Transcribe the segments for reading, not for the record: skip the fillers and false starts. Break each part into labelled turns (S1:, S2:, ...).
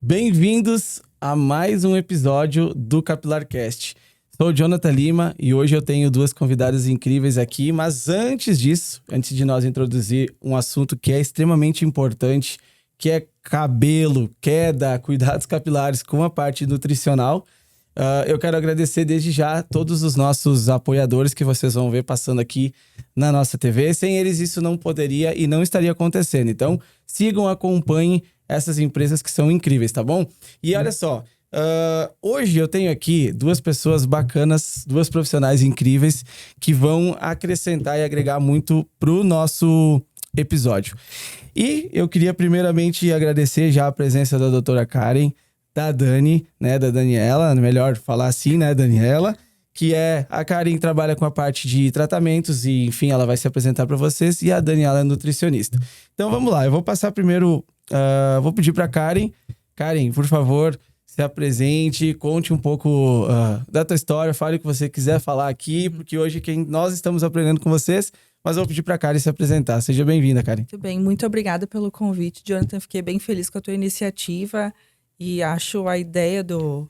S1: Bem-vindos a mais um episódio do Capilarcast. Sou o Jonathan Lima e hoje eu tenho duas convidadas incríveis aqui, mas antes disso, antes de nós introduzir um assunto que é extremamente importante, que é cabelo, queda, cuidados capilares com a parte nutricional, eu quero agradecer desde já todos os nossos apoiadores que vocês vão ver passando aqui na nossa TV. Sem eles isso não poderia e não estaria acontecendo. Então, sigam, acompanhem essas empresas que são incríveis, tá bom? E olha só, hoje eu tenho aqui duas pessoas bacanas, duas profissionais incríveis que vão acrescentar e agregar muito pro nosso episódio. E eu queria primeiramente agradecer já a presença da doutora Karen, da Dani, né, da Daniela, melhor falar assim, né, Daniela, que a Karen trabalha com a parte de tratamentos e, enfim, ela vai se apresentar para vocês, e a Daniela é nutricionista. Então, vamos lá, eu vou passar primeiro, vou pedir para Karen. Karen, por favor, se apresente, conte um pouco da tua história, fale o que você quiser falar aqui, porque hoje nós estamos aprendendo com vocês, mas eu vou pedir para a Karen se apresentar. Seja bem-vinda, Karen.
S2: Muito bem, muito obrigada pelo convite, Jonathan. Fiquei bem feliz com a tua iniciativa. E acho a ideia do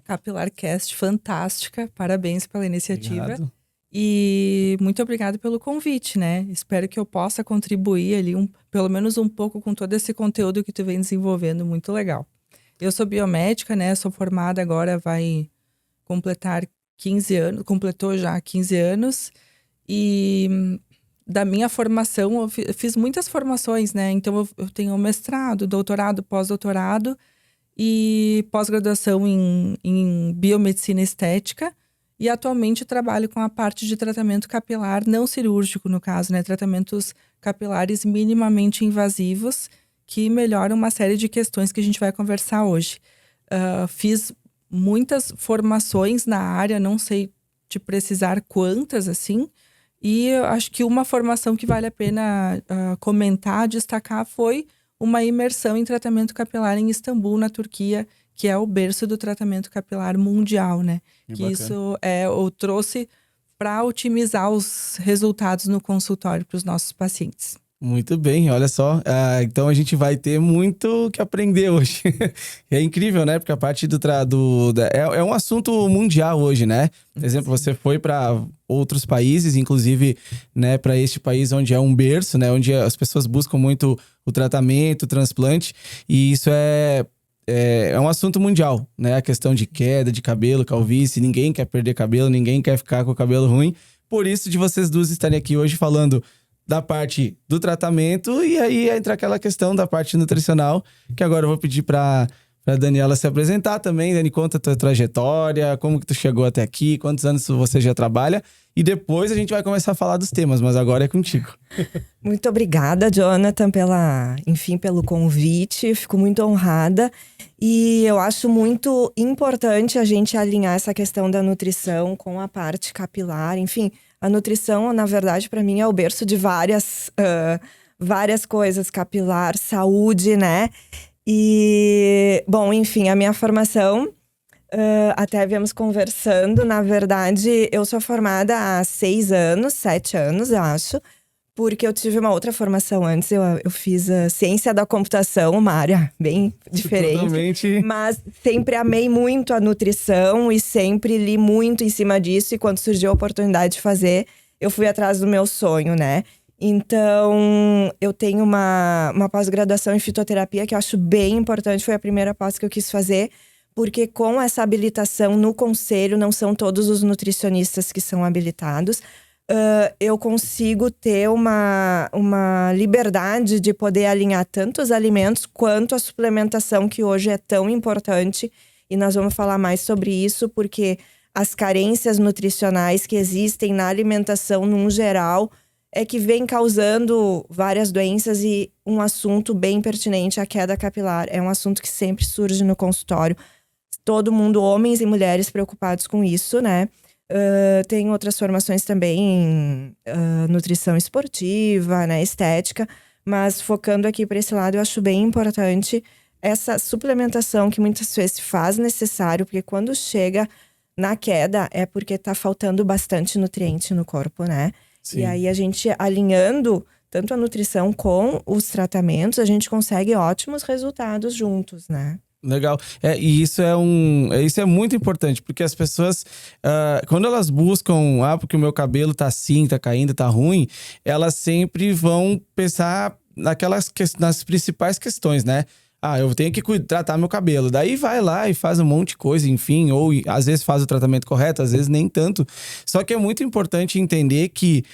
S2: Capilarcast fantástica. Parabéns pela iniciativa.
S1: Obrigado.
S2: E muito obrigada pelo convite, né? Espero que eu possa contribuir ali, pelo menos um pouco, com todo esse conteúdo que tu vem desenvolvendo. Muito legal. Eu sou biomédica, né? Sou formada agora, vai completar 15 anos. Completou já 15 anos. E da minha formação, eu fiz muitas formações, né? Então, eu tenho mestrado, doutorado, pós-doutorado e pós-graduação em biomedicina estética, e atualmente trabalho com a parte de tratamento capilar não cirúrgico, no caso, né? Tratamentos capilares minimamente invasivos que melhoram uma série de questões que a gente vai conversar hoje. Fiz muitas formações na área, não sei te precisar quantas, assim, e eu acho que uma formação que vale a pena comentar, destacar, foi uma imersão em tratamento capilar em Istambul, na Turquia, que é o berço do tratamento capilar mundial, né? Que
S1: bacana.
S2: isso eu trouxe para otimizar os resultados no consultório para os nossos pacientes.
S1: Muito bem, olha só. Então a gente vai ter muito que aprender hoje. É incrível, né? Porque a parte é um assunto mundial hoje, né? Por exemplo, você foi para outros países, inclusive, né, para este país onde é um berço, né? Onde as pessoas buscam muito o tratamento, o transplante. E isso é um assunto mundial, né? A questão de queda de cabelo, calvície. Ninguém quer perder cabelo, ninguém quer ficar com o cabelo ruim. Por isso, de vocês duas estarem aqui hoje falando da parte do tratamento, e aí entra aquela questão da parte nutricional, que agora eu vou pedir para Daniela se apresentar também. Dani, conta a tua trajetória, como que tu chegou até aqui, quantos anos você já trabalha, e depois a gente vai começar a falar dos temas, mas agora é contigo.
S3: Muito obrigada, Jonathan, pelo convite. Fico muito honrada. E eu acho muito importante a gente alinhar essa questão da nutrição com a parte capilar. Enfim, a nutrição, na verdade, para mim é o berço de várias coisas. Capilar, saúde, né? E, bom, enfim, a minha formação, até viemos conversando. Na verdade, eu sou formada há 7 anos, eu acho. Porque eu tive uma outra formação antes, eu fiz ciência da computação, uma área bem diferente.
S1: Totalmente.
S3: Mas sempre amei muito a nutrição e sempre li muito em cima disso. E quando surgiu a oportunidade de fazer, eu fui atrás do meu sonho, né? Então, eu tenho uma pós-graduação em fitoterapia que eu acho bem importante. Foi a primeira pós que eu quis fazer. Porque com essa habilitação no conselho, não são todos os nutricionistas que são habilitados. Eu consigo ter uma liberdade de poder alinhar tanto os alimentos quanto a suplementação, que hoje é tão importante. E nós vamos falar mais sobre isso, porque as carências nutricionais que existem na alimentação, num geral, é que vem causando várias doenças. E um assunto bem pertinente, a queda capilar, é um assunto que sempre surge no consultório. Todo mundo, homens e mulheres, preocupados com isso, né? Tem outras formações também em nutrição esportiva, né, estética, mas focando aqui para esse lado, eu acho bem importante essa suplementação que muitas vezes se faz necessário, porque quando chega na queda é porque tá faltando bastante nutriente no corpo, né? Sim. E aí a gente alinhando tanto a nutrição com os tratamentos, a gente consegue ótimos resultados juntos, né?
S1: Legal. E isso é muito importante, porque as pessoas, quando elas buscam, porque o meu cabelo tá assim, tá caindo, tá ruim, elas sempre vão pensar nas principais questões, né? Eu tenho que tratar meu cabelo. Daí vai lá e faz um monte de coisa, enfim, ou às vezes faz o tratamento correto, às vezes nem tanto. Só que é muito importante entender que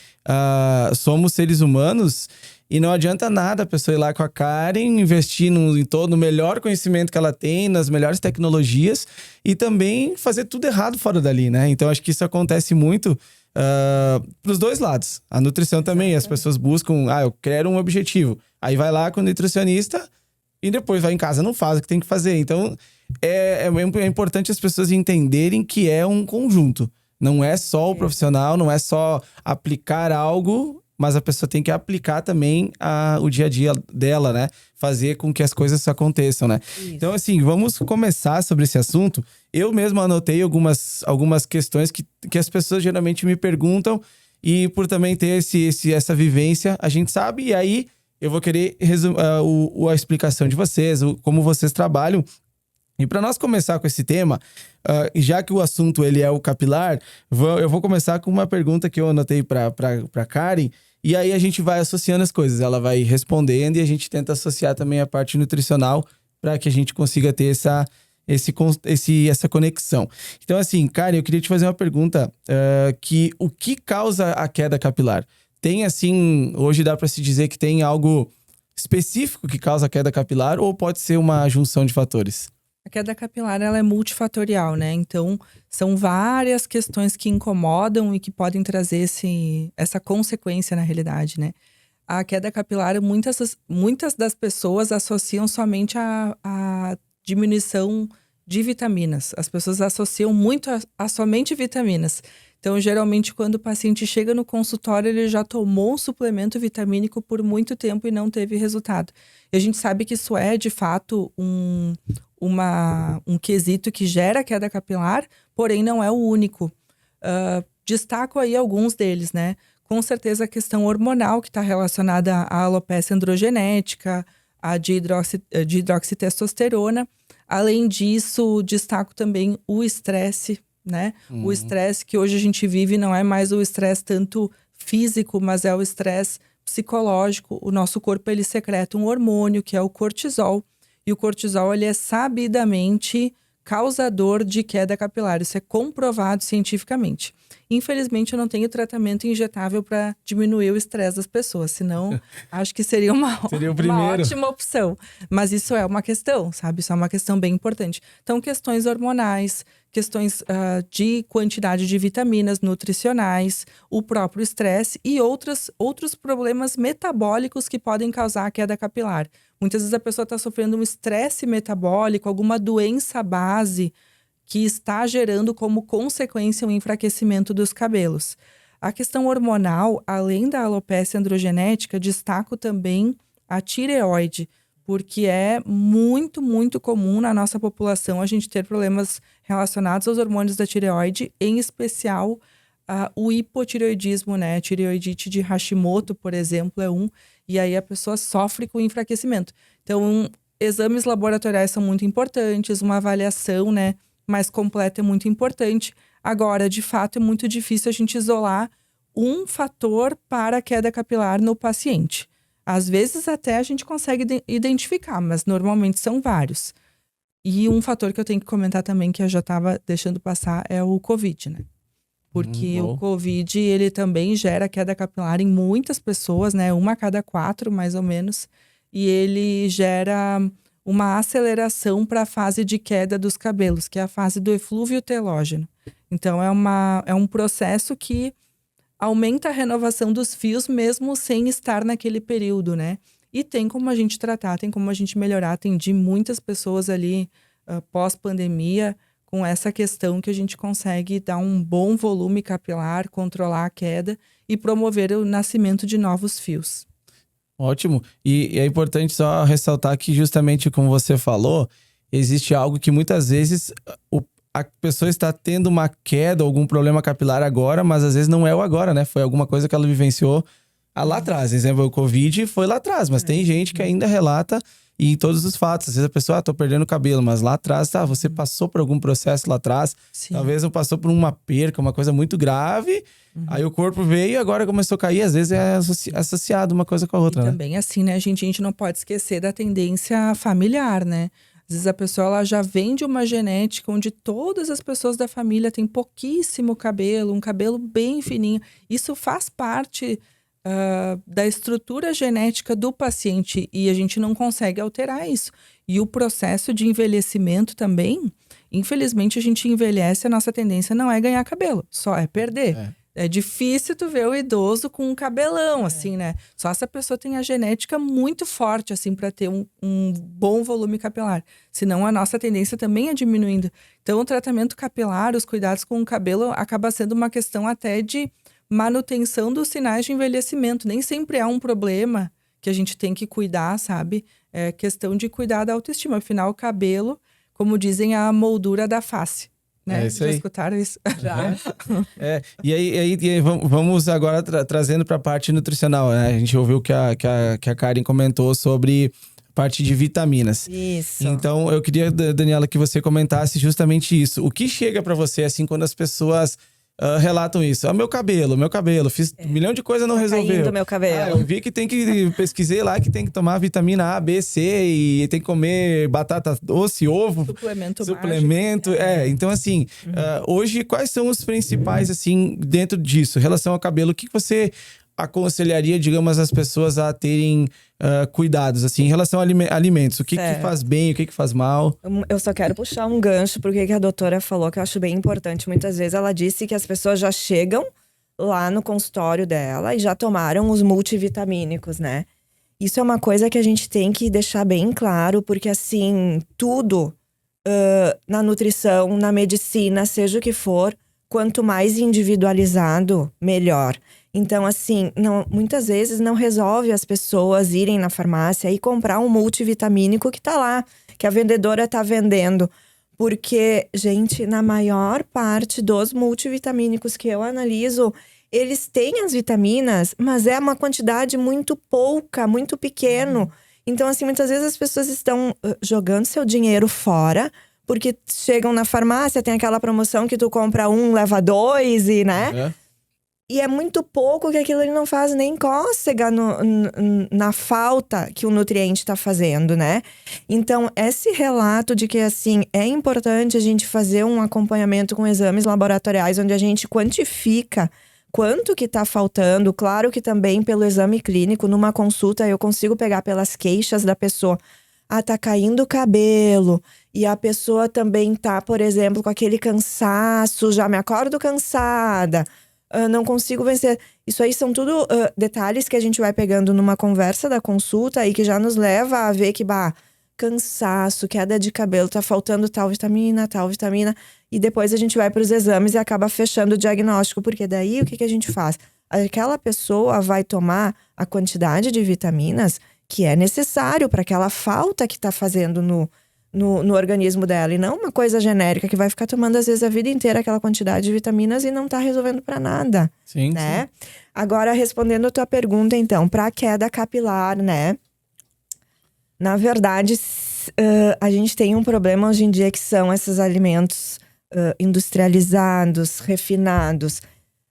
S1: somos seres humanos. E não adianta nada a pessoa ir lá com a Karen, investir em todo o melhor conhecimento que ela tem, nas melhores tecnologias, e também fazer tudo errado fora dali, né? Então, acho que isso acontece muito pros dois lados. A nutrição também, as pessoas buscam, eu quero um objetivo. Aí vai lá com o nutricionista e depois vai em casa, não faz o que tem que fazer. Então, é importante as pessoas entenderem que é um conjunto. Não é só o profissional, não é só aplicar algo, mas a pessoa tem que aplicar também o dia a dia dela, né? Fazer com que as coisas aconteçam, né? Isso. Então, assim, vamos começar sobre esse assunto. Eu mesmo anotei algumas questões que as pessoas geralmente me perguntam. E por também ter essa vivência, a gente sabe. E aí, eu vou querer a explicação de vocês, como vocês trabalham. E para nós começar com esse tema, já que o assunto ele é o capilar, eu vou começar com uma pergunta que eu anotei para Karen. E aí a gente vai associando as coisas, ela vai respondendo e a gente tenta associar também a parte nutricional para que a gente consiga ter essa conexão. Então assim, Karen, eu queria te fazer uma pergunta, o que causa a queda capilar? Tem assim, hoje dá para se dizer que tem algo específico que causa a queda capilar ou pode ser uma junção de fatores?
S2: A queda capilar, ela é multifatorial, né? Então, são várias questões que incomodam e que podem trazer essa consequência na realidade, né? A queda capilar, muitas das pessoas associam somente a diminuição de vitaminas. As pessoas associam muito a somente vitaminas. Então, geralmente, quando o paciente chega no consultório, ele já tomou um suplemento vitamínico por muito tempo e não teve resultado. E a gente sabe que isso é, de fato, um quesito que gera queda capilar, porém não é o único. Destaco aí alguns deles, né? Com certeza a questão hormonal, que está relacionada à alopecia androgenética, a de hidroxitestosterona. Além disso, destaco também o estresse, né? O estresse que hoje a gente vive não é mais o estresse tanto físico, mas é o estresse psicológico. O nosso corpo, ele secreta um hormônio, que é o cortisol. E o cortisol, ele é sabidamente causador de queda capilar. Isso é comprovado cientificamente. Infelizmente, eu não tenho tratamento injetável para diminuir o estresse das pessoas. Senão, acho que seria uma ótima opção. Mas isso é uma questão, sabe? Isso é uma questão bem importante. Então, questões hormonais, questões de quantidade de vitaminas nutricionais, o próprio estresse e outros problemas metabólicos que podem causar a queda capilar. Muitas vezes a pessoa está sofrendo um estresse metabólico, alguma doença base que está gerando como consequência um enfraquecimento dos cabelos. A questão hormonal, além da alopecia androgenética, destaco também a tireoide, porque é muito, muito comum na nossa população a gente ter problemas relacionados aos hormônios da tireoide, em especial o hipotireoidismo, né? A tireoidite de Hashimoto, por exemplo, é um, e aí a pessoa sofre com enfraquecimento. Então, exames laboratoriais são muito importantes, uma avaliação, né, mais completa é muito importante. Agora, de fato, é muito difícil a gente isolar um fator para a queda capilar no paciente. Às vezes até a gente consegue identificar, mas normalmente são vários. E um fator que eu tenho que comentar também, que eu já estava deixando passar, é o Covid, né? Porque o Covid, ele também gera queda capilar em muitas pessoas, né? 1 a cada 4, mais ou menos. E ele gera uma aceleração para a fase de queda dos cabelos, que é a fase do eflúvio telógeno. Então, é um processo que aumenta a renovação dos fios mesmo sem estar naquele período, né? E tem como a gente tratar, tem como a gente melhorar. Atendi muitas pessoas ali pós-pandemia com essa questão que a gente consegue dar um bom volume capilar, controlar a queda e promover o nascimento de novos fios.
S1: Ótimo. E é importante só ressaltar que justamente como você falou, existe algo que muitas vezes a pessoa está tendo uma queda, algum problema capilar agora, mas às vezes não é o agora, né? Foi alguma coisa que ela vivenciou lá atrás. Exemplo, o Covid foi lá atrás, mas tem gente que ainda relata e em todos os fatos. Às vezes a pessoa, tô perdendo o cabelo, mas lá atrás, você passou por algum processo lá atrás.
S2: Sim.
S1: Talvez não passou por uma perca, uma coisa muito grave. Aí o corpo veio e agora começou a cair. Às vezes é associado uma coisa com a outra,
S2: E
S1: né?
S2: também, assim, né, a gente não pode esquecer da tendência familiar, né? Às vezes a pessoa ela já vem de uma genética onde todas as pessoas da família têm pouquíssimo cabelo, um cabelo bem fininho. Isso faz parte da estrutura genética do paciente e a gente não consegue alterar isso. E o processo de envelhecimento também, infelizmente a gente envelhece, a nossa tendência não é ganhar cabelo, só é perder. É difícil tu ver o idoso com um cabelão, assim, né? Só se a pessoa tem a genética muito forte, assim, para ter um bom volume capilar. Senão a nossa tendência também é diminuindo. Então o tratamento capilar, os cuidados com o cabelo, acaba sendo uma questão até de manutenção dos sinais de envelhecimento. Nem sempre é um problema que a gente tem que cuidar, sabe? É questão de cuidar da autoestima. Afinal, o cabelo, como dizem, é a moldura da face. Né?
S1: É isso
S2: Já
S1: aí.
S2: escutaram isso? Já.
S1: E aí vamos agora trazendo para a parte nutricional, né? A gente ouviu que a Karen comentou sobre parte de vitaminas.
S3: Isso.
S1: Então, eu queria, Daniela, que você comentasse justamente isso. O que chega para você, assim, quando as pessoas relatam isso? Meu cabelo, fiz um milhão de coisas, não resolveu.
S3: Caindo meu cabelo.
S1: Eu vi que pesquisei lá que tem que tomar vitamina A, B, C e tem que comer batata doce, ovo.
S2: Suplemento.
S1: Então assim, hoje quais são os principais, assim, dentro disso? Em relação ao cabelo, o que você aconselharia, digamos, as pessoas a terem cuidados, assim, em relação a alimentos? O que faz bem, o que faz mal?
S3: Eu só quero puxar um gancho porque que a doutora falou que eu acho bem importante. Muitas vezes ela disse que as pessoas já chegam lá no consultório dela e já tomaram os multivitamínicos, né? Isso é uma coisa que a gente tem que deixar bem claro, porque assim, tudo na nutrição, na medicina, seja o que for, quanto mais individualizado, melhor. Então, assim, muitas vezes não resolve as pessoas irem na farmácia e comprar um multivitamínico que tá lá, que a vendedora tá vendendo. Porque, gente, na maior parte dos multivitamínicos que eu analiso, eles têm as vitaminas, mas é uma quantidade muito pouca, muito pequeno. Então, assim, muitas vezes as pessoas estão jogando seu dinheiro fora, porque chegam na farmácia, tem aquela promoção que tu compra um, leva dois e, né? E é muito pouco que aquilo ele não faz nem cócega na falta que o nutriente está fazendo, né? Então, esse relato de que, assim, é importante a gente fazer um acompanhamento com exames laboratoriais, onde a gente quantifica quanto que tá faltando. Claro que também pelo exame clínico, numa consulta, eu consigo pegar pelas queixas da pessoa. Tá caindo o cabelo. E a pessoa também tá, por exemplo, com aquele cansaço, já me acordo cansada. Não consigo vencer. Isso aí são tudo detalhes que a gente vai pegando numa conversa da consulta e que já nos leva a ver que, cansaço, queda de cabelo, tá faltando tal vitamina. E depois a gente vai para os exames e acaba fechando o diagnóstico. Porque daí o que a gente faz? Aquela pessoa vai tomar a quantidade de vitaminas que é necessário para aquela falta que tá fazendo no organismo dela, e não uma coisa genérica que vai ficar tomando às vezes a vida inteira aquela quantidade de vitaminas e não tá resolvendo para nada,
S1: sim,
S3: né?
S1: Sim.
S3: Agora, respondendo a tua pergunta, então, para queda capilar, né? Na verdade, a gente tem um problema hoje em dia que são esses alimentos industrializados, refinados.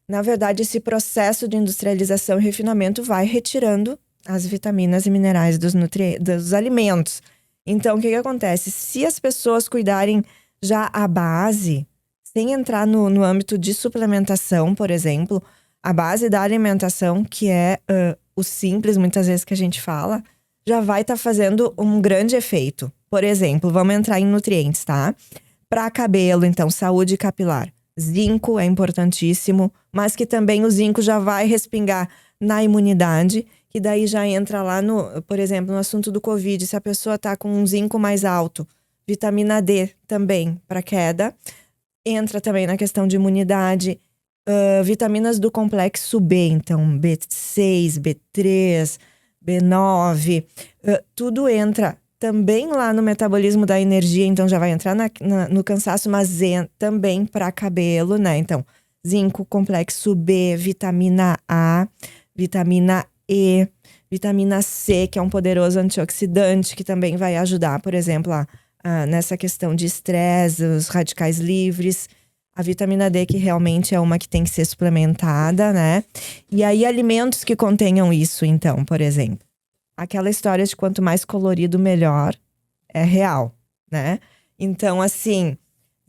S3: Na verdade, esse processo de industrialização e refinamento vai retirando as vitaminas e minerais dos alimentos. Então, o que acontece? Se as pessoas cuidarem já a base, sem entrar no âmbito de suplementação, por exemplo, a base da alimentação, que é o simples, muitas vezes que a gente fala, já vai estar fazendo um grande efeito. Por exemplo, vamos entrar em nutrientes, tá? Para cabelo, então, saúde capilar. Zinco é importantíssimo, mas que também o zinco já vai respingar na imunidade, que daí já entra lá por exemplo, no assunto do Covid. Se a pessoa tá com um zinco mais alto, vitamina D também para queda, entra também na questão de imunidade. Vitaminas do complexo B, então B6, B3, B9, tudo entra também lá no metabolismo da energia, então já vai entrar no cansaço, mas também para cabelo, né? Então, zinco, complexo B, vitamina A, vitamina E, Vitamina C, que é um poderoso antioxidante, que também vai ajudar, por exemplo, nessa questão de estresse, os radicais livres. A vitamina D, que realmente é uma que tem que ser suplementada, né? E aí, alimentos que contenham isso, então, por exemplo. Aquela história de quanto mais colorido, melhor, é real, né? Então, assim,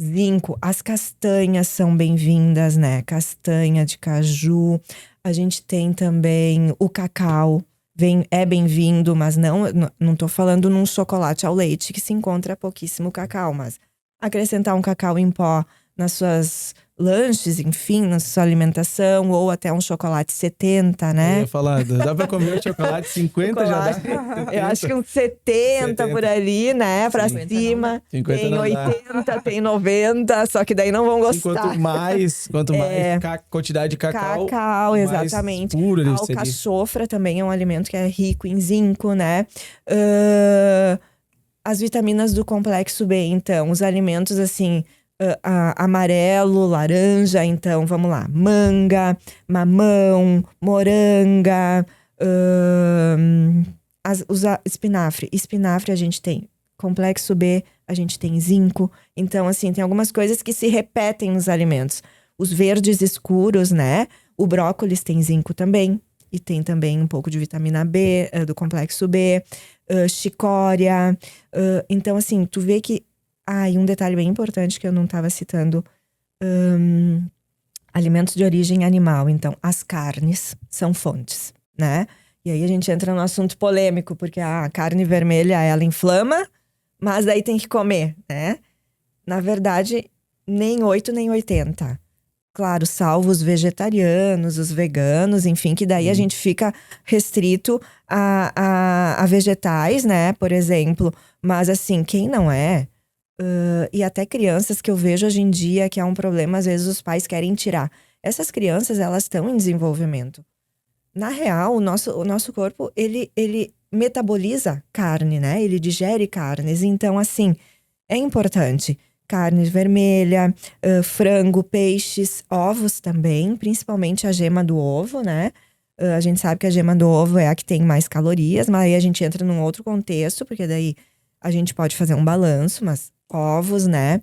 S3: zinco, as castanhas são bem-vindas, né? Castanha de caju. A gente tem também o cacau. É bem-vindo, mas não tô falando num chocolate ao leite que se encontra pouquíssimo cacau, mas acrescentar um cacau em pó nas suas lanches, enfim, na sua alimentação, ou até um chocolate 70, né?
S1: Eu ia falar, dá pra comer o chocolate 50 já dá? 70.
S3: Eu acho que uns 70 por ali, né? Pra cima.
S1: 50
S3: tem
S1: não
S3: 80, dá. Tem 90, só que daí não vão gostar.
S1: Quanto mais quantidade de cacau.
S3: Cacau, exatamente.
S1: Mais puro
S3: a alcachofra também é um alimento que é rico em zinco, né? As vitaminas do complexo B, então, os alimentos assim. Amarelo, laranja, então vamos lá, manga, mamão, moranga, espinafre a gente tem complexo B, a gente tem zinco, então assim, tem algumas coisas que se repetem nos alimentos. Os verdes escuros, né, o brócolis tem zinco também, e tem também um pouco de vitamina B, do complexo B, chicória, então assim, tu vê que e um detalhe bem importante que eu não estava citando, alimentos de origem animal. Então, as carnes são fontes, né? E aí a gente entra no assunto polêmico, porque a carne vermelha, ela inflama, mas daí tem que comer, né? Na verdade, nem 8 nem 80. Claro, salvo os vegetarianos, os veganos, enfim, que daí a gente fica restrito a vegetais, né? Por exemplo. Mas assim, quem não é... e até crianças que eu vejo hoje em dia que é um problema, às vezes os pais querem tirar. Essas crianças, elas estão em desenvolvimento. Na real, o nosso corpo, ele metaboliza carne, né? Ele digere carnes. Então, assim, é importante. Carne vermelha, frango, peixes, ovos também, principalmente a gema do ovo, né? A gente sabe que a gema do ovo é a que tem mais calorias, mas aí a gente entra num outro contexto, porque daí a gente pode fazer um balanço, mas ovos, né?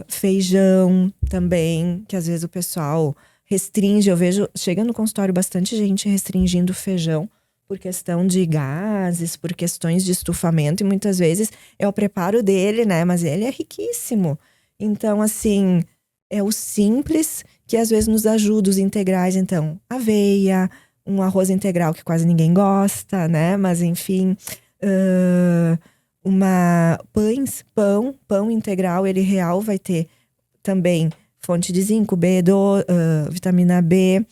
S3: Feijão também, que às vezes o pessoal restringe. Eu vejo, chega no consultório, bastante gente restringindo o feijão por questão de gases, por questões de estufamento. E muitas vezes é o preparo dele, né? Mas ele é riquíssimo. Então, assim, é o simples que às vezes nos ajuda, os integrais. Então, aveia, um arroz integral que quase ninguém gosta, né? Mas, enfim... pão integral, ele real vai ter também fonte de zinco, vitamina B,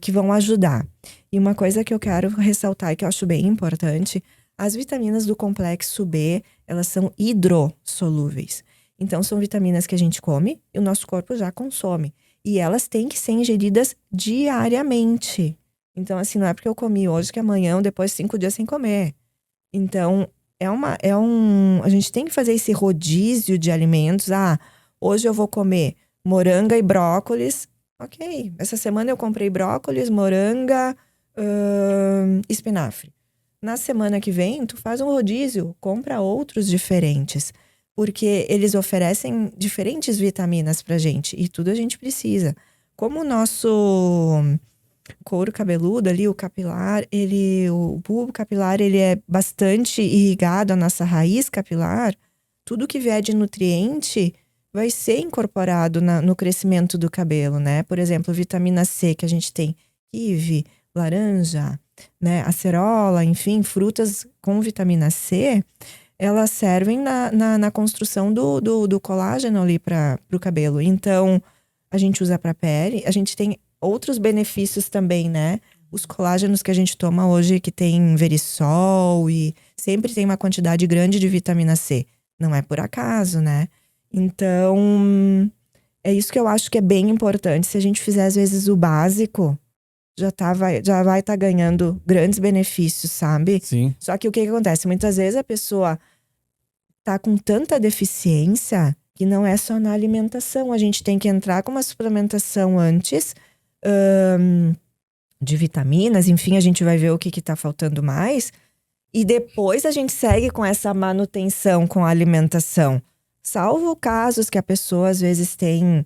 S3: que vão ajudar. E uma coisa que eu quero ressaltar e que eu acho bem importante, as vitaminas do complexo B, elas são hidrossolúveis. Então, são vitaminas que a gente come e o nosso corpo já consome. E elas têm que ser ingeridas diariamente. Então, assim, não é porque eu comi hoje que amanhã ou depois 5 dias sem comer. Então, a gente tem que fazer esse rodízio de alimentos. Hoje eu vou comer moranga e brócolis. Ok, essa semana eu comprei brócolis, moranga, espinafre. Na semana que vem, tu faz um rodízio, compra outros diferentes. Porque eles oferecem diferentes vitaminas pra gente. E tudo a gente precisa. Como o nosso... couro cabeludo ali, o capilar, o bulbo capilar, ele é bastante irrigado, a nossa raiz capilar, tudo que vier de nutriente vai ser incorporado no crescimento do cabelo, né? Por exemplo, vitamina C, que a gente tem kiwi, laranja, né? Acerola, enfim, frutas com vitamina C, elas servem na construção do colágeno ali para o cabelo. Então, a gente usa para pele, a gente tem outros benefícios também, né? Os colágenos que a gente toma hoje, que tem verisol e sempre tem uma quantidade grande de vitamina C. Não é por acaso, né? Então, é isso que eu acho que é bem importante. Se a gente fizer, às vezes, o básico, já vai estar ganhando grandes benefícios, sabe?
S1: Sim.
S3: Só que o que acontece? Muitas vezes a pessoa tá com tanta deficiência que não é só na alimentação. A gente tem que entrar com uma suplementação antes, de vitaminas, enfim, a gente vai ver o que tá faltando mais. E depois a gente segue com essa manutenção com a alimentação. Salvo casos que a pessoa às vezes tem,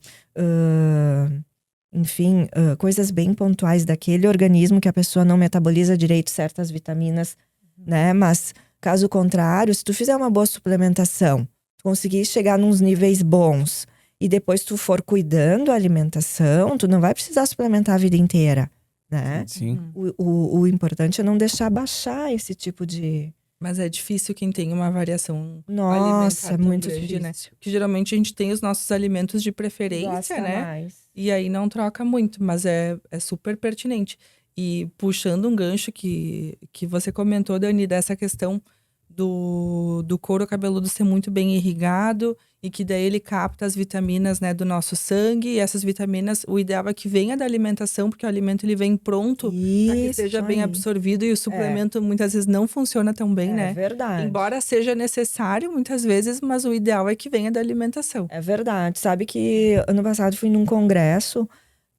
S3: coisas bem pontuais daquele organismo que a pessoa não metaboliza direito certas vitaminas, né? Mas caso contrário, se tu fizer uma boa suplementação, tu conseguir chegar nos níveis bons e depois tu for cuidando da alimentação, tu não vai precisar suplementar a vida inteira, né?
S1: Sim.
S3: O importante é não deixar baixar esse tipo de...
S2: Mas é difícil quem tem uma variação
S3: Nossa,
S2: alimentar
S3: é
S2: tão
S3: muito
S2: grande,
S3: difícil.
S2: né? Porque geralmente a gente tem os nossos alimentos de preferência,
S3: Gosta
S2: né?
S3: mais.
S2: E aí não troca muito, mas é super pertinente. E puxando um gancho que você comentou, Dani, dessa questão do couro cabeludo ser muito bem irrigado e que daí ele capta as vitaminas, né, do nosso sangue. E essas vitaminas, o ideal é que venha da alimentação, porque o alimento ele vem pronto para que
S3: Isso
S2: seja bem
S3: aí.
S2: absorvido e o suplemento muitas vezes não funciona tão bem,
S3: É
S2: né?
S3: verdade.
S2: Embora seja necessário muitas vezes, mas o ideal é que venha da alimentação.
S3: É verdade. Sabe que ano passado fui num congresso.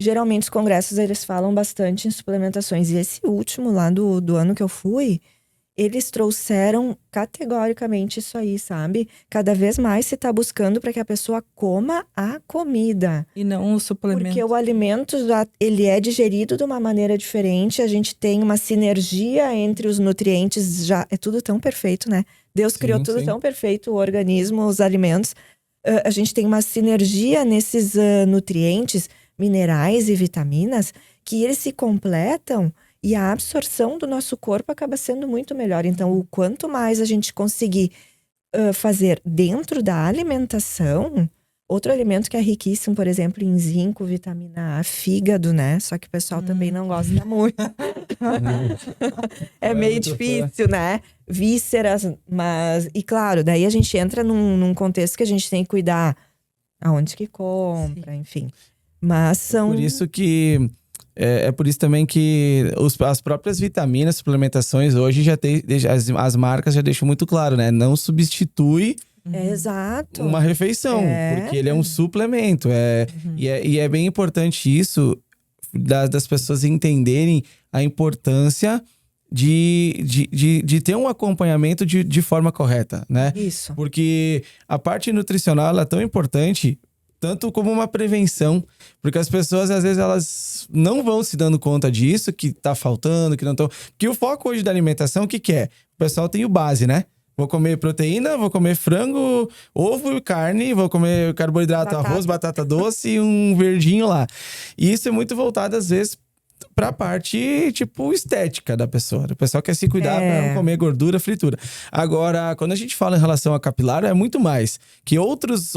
S3: Geralmente os congressos eles falam bastante em suplementações. E esse último lá do ano que eu fui, eles trouxeram categoricamente isso aí, sabe? Cada vez mais se tá buscando para que a pessoa coma a comida.
S2: E não o suplemento.
S3: Porque o alimento ele é digerido de uma maneira diferente, a gente tem uma sinergia entre os nutrientes, já é tudo tão perfeito, né? Deus criou tudo tão perfeito, o organismo, os alimentos. A gente tem uma sinergia nesses nutrientes, minerais e vitaminas, que eles se completam e a absorção do nosso corpo acaba sendo muito melhor. Então, o quanto mais a gente conseguir fazer dentro da alimentação, outro alimento que é riquíssimo, por exemplo, em zinco, vitamina A, fígado, né? Só que o pessoal também não gosta muito. É meio difícil, né? Vísceras, mas... E claro, daí a gente entra num contexto que a gente tem que cuidar aonde que compra, enfim. Mas são...
S1: Por isso que... É por isso também que as próprias vitaminas, suplementações, hoje já tem... As marcas já deixam muito claro, né? Não substitui...
S3: Exato.
S1: uma refeição, porque ele é um suplemento. E é bem importante isso, das pessoas entenderem a importância de ter um acompanhamento de forma correta, né?
S3: Isso.
S1: Porque a parte nutricional ela é tão importante, tanto como uma prevenção, porque as pessoas, às vezes, elas não vão se dando conta disso, que tá faltando, que não estão... Porque o foco hoje da alimentação, o que é? O pessoal tem o base, né? Vou comer proteína, vou comer frango, ovo e carne, vou comer carboidrato, arroz, batata doce e um verdinho lá. E isso é muito voltado, às vezes, pra parte, tipo, estética da pessoa. O pessoal quer se cuidar pra não comer gordura, fritura. Agora, quando a gente fala em relação a capilar, é muito mais. Que outras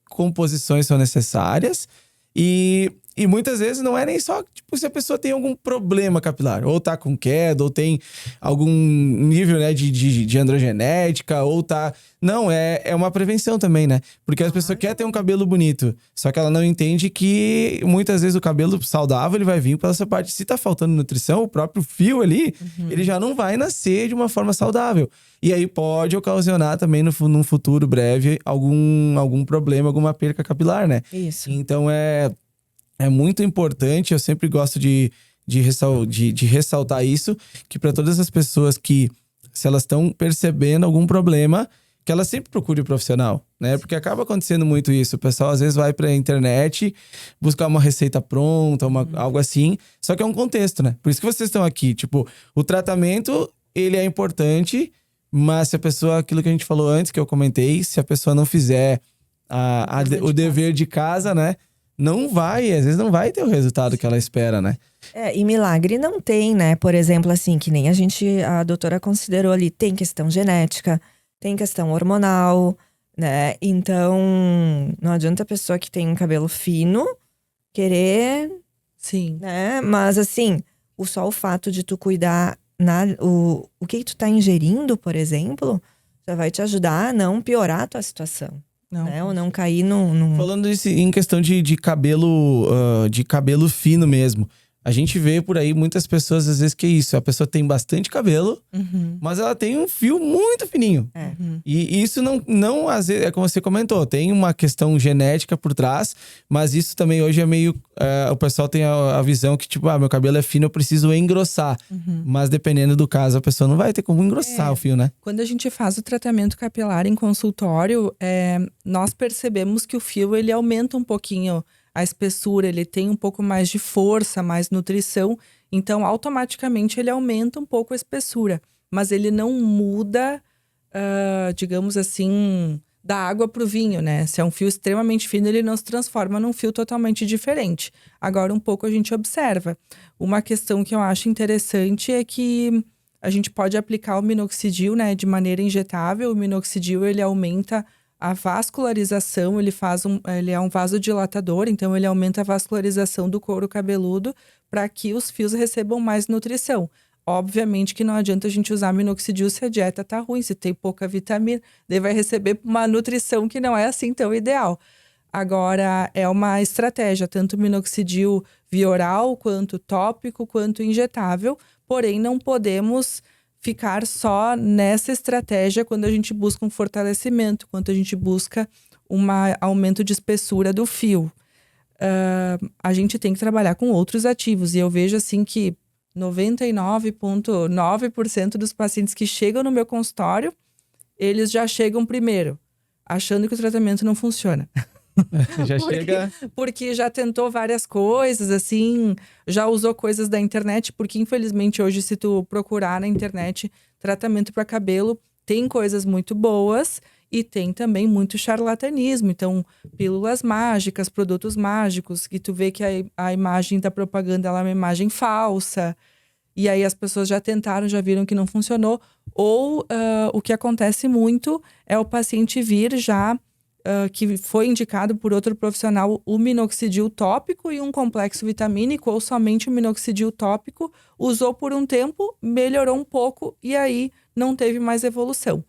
S1: composições são necessárias e muitas vezes não é nem só, tipo, se a pessoa tem algum problema capilar. Ou tá com queda, ou tem algum nível, né, de androgenética, ou tá... Não, é uma prevenção também, né? Porque a pessoa quer ter um cabelo bonito, só que ela não entende que muitas vezes o cabelo saudável, ele vai vir pela essa parte. Se tá faltando nutrição, o próprio fio ali, ele já não vai nascer de uma forma saudável. E aí pode ocasionar também num futuro breve algum problema, alguma perca capilar, né?
S3: Isso.
S1: Então é muito importante, eu sempre gosto de ressaltar isso, que para todas as pessoas que, se elas estão percebendo algum problema, que elas sempre procurem o profissional, né? Porque acaba acontecendo muito isso. O pessoal às vezes vai pra internet buscar uma receita pronta, algo assim. Só que é um contexto, né? Por isso que vocês estão aqui. Tipo, o tratamento, ele é importante, mas se a pessoa, aquilo que a gente falou antes, que eu comentei, se a pessoa não fizer o dever de casa, né? Às vezes não vai ter o resultado que ela espera, né?
S3: E milagre não tem, né? Por exemplo, assim, que nem a doutora considerou ali, tem questão genética, tem questão hormonal, né? Então, não adianta a pessoa que tem um cabelo fino querer,
S2: Sim.
S3: né? Mas assim, só o fato de tu cuidar o que tu tá ingerindo, por exemplo, já vai te ajudar a não piorar a tua situação.
S2: Não.
S3: Né? Ou não cair num...
S1: Falando isso em questão de cabelo fino mesmo. A gente vê por aí muitas pessoas, às vezes, que é isso. A pessoa tem bastante cabelo, mas ela tem um fio muito fininho. E isso não, às vezes, é como você comentou, tem uma questão genética por trás, mas isso também hoje é meio… o pessoal tem a visão que, tipo, meu cabelo é fino, eu preciso engrossar. Mas dependendo do caso, a pessoa não vai ter como engrossar o fio, né?
S2: Quando a gente faz o tratamento capilar em consultório, nós percebemos que o fio, ele aumenta um pouquinho a espessura, ele tem um pouco mais de força, mais nutrição, então automaticamente ele aumenta um pouco a espessura, mas ele não muda, digamos assim, da água para o vinho, né? Se é um fio extremamente fino, ele não se transforma num fio totalmente diferente. Agora, um pouco a gente observa. Uma questão que eu acho interessante é que a gente pode aplicar o minoxidil, né, de maneira injetável. O minoxidil, ele aumenta a vascularização, ele é um vasodilatador, então ele aumenta a vascularização do couro cabeludo para que os fios recebam mais nutrição. Obviamente que não adianta a gente usar minoxidil se a dieta tá ruim, se tem pouca vitamina, daí vai receber uma nutrição que não é assim tão ideal. Agora, é uma estratégia, tanto minoxidil via oral, quanto tópico, quanto injetável, porém não podemos ficar só nessa estratégia quando a gente busca um fortalecimento, quando a gente busca um aumento de espessura do fio. A gente tem que trabalhar com outros ativos. E eu vejo assim que 99,9% dos pacientes que chegam no meu consultório, eles já chegam primeiro, achando que o tratamento não funciona. Porque já tentou várias coisas, assim, já usou coisas da internet, porque infelizmente hoje, se tu procurar na internet tratamento para cabelo, tem coisas muito boas e tem também muito charlatanismo. Então, pílulas mágicas, produtos mágicos, que tu vê que a imagem da propaganda ela é uma imagem falsa, e aí as pessoas já tentaram, já viram que não funcionou. Ou o que acontece muito é o paciente vir já que foi indicado por outro profissional o minoxidil tópico e um complexo vitamínico, ou somente o minoxidil tópico, usou por um tempo, melhorou um pouco e aí não teve mais evolução.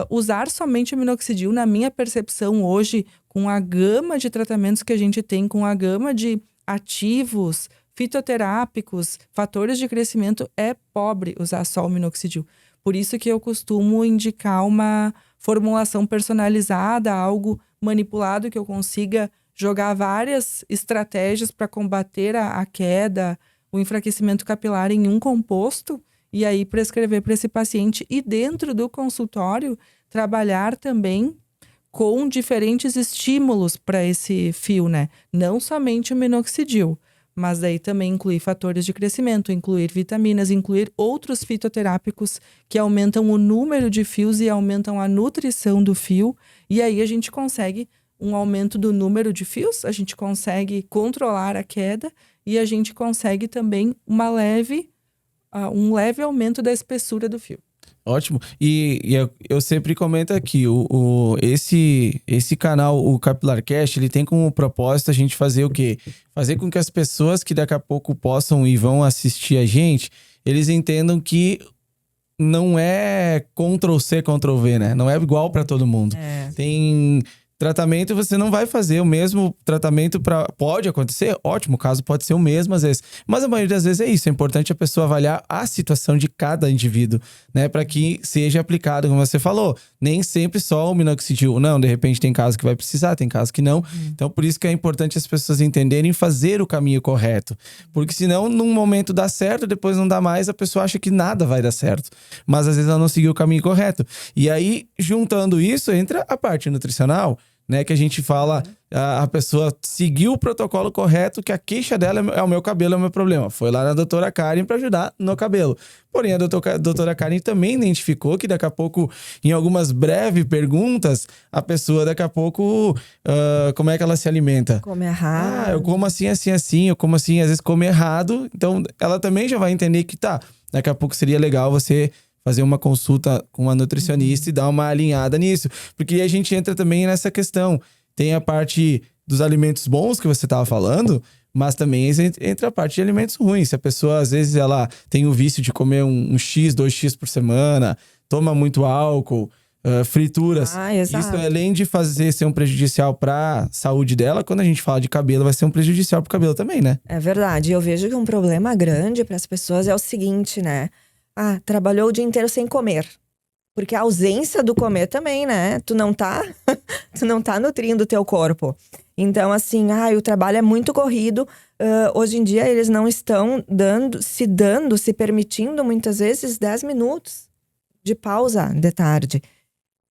S2: Usar somente o minoxidil, na minha percepção hoje, com a gama de tratamentos que a gente tem, com a gama de ativos, fitoterápicos, fatores de crescimento, é pobre usar só o minoxidil. Por isso que eu costumo indicar uma formulação personalizada, algo manipulado, que eu consiga jogar várias estratégias para combater a queda, o enfraquecimento capilar em um composto, e aí prescrever para esse paciente. E dentro do consultório, trabalhar também com diferentes estímulos para esse fio, né? Não somente o minoxidil, mas daí também incluir fatores de crescimento, incluir vitaminas, incluir outros fitoterápicos que aumentam o número de fios e aumentam a nutrição do fio. E aí a gente consegue um aumento do número de fios, a gente consegue controlar a queda e a gente consegue também um leve aumento da espessura do fio.
S1: Ótimo. E eu sempre comento aqui, esse canal, o CapilarCast, ele tem como propósito a gente fazer o quê? Fazer com que as pessoas que daqui a pouco possam e vão assistir a gente, eles entendam que não é Ctrl+C, Ctrl+V, né? Não é igual para todo mundo. Tem tratamento, você não vai fazer o mesmo tratamento pode acontecer, ótimo, o caso pode ser o mesmo às vezes, mas a maioria das vezes é isso, é importante a pessoa avaliar a situação de cada indivíduo, né, para que seja aplicado, como você falou, nem sempre só o minoxidil, não, de repente tem casos que vai precisar, tem casos que não, então por isso que é importante as pessoas entenderem e fazer o caminho correto, porque senão num momento dá certo, depois não dá mais, a pessoa acha que nada vai dar certo, mas às vezes ela não seguiu o caminho correto, e aí juntando isso entra a parte nutricional, né, que a gente fala, a pessoa seguiu o protocolo correto, que a queixa dela é o meu cabelo, é o meu problema. Foi lá na doutora Karen para ajudar no cabelo. Porém, a doutora Karen também identificou que daqui a pouco, em algumas breves perguntas, a pessoa daqui a pouco, como é que ela se alimenta?
S3: Come errado.
S1: Eu como assim, assim, assim, eu como assim, às vezes come errado. Então, ela também já vai entender que daqui a pouco seria legal você fazer uma consulta com uma nutricionista e dar uma alinhada nisso. Porque aí a gente entra também nessa questão. Tem a parte dos alimentos bons que você estava falando, mas também entra a parte de alimentos ruins. Se a pessoa, às vezes, ela tem o vício de comer um X, 2X por semana, toma muito álcool, frituras.
S3: Exato.
S1: Isso, além de ser um prejudicial pra saúde dela, quando a gente fala de cabelo, vai ser um prejudicial pro cabelo também, né?
S3: É verdade. Eu vejo que um problema grande para as pessoas é o seguinte, né? Trabalhou o dia inteiro sem comer. Porque a ausência do comer também, né? Tu não tá nutrindo o teu corpo. Então, assim, o trabalho é muito corrido. Hoje em dia, eles não estão se permitindo, muitas vezes, 10 minutos de pausa de tarde.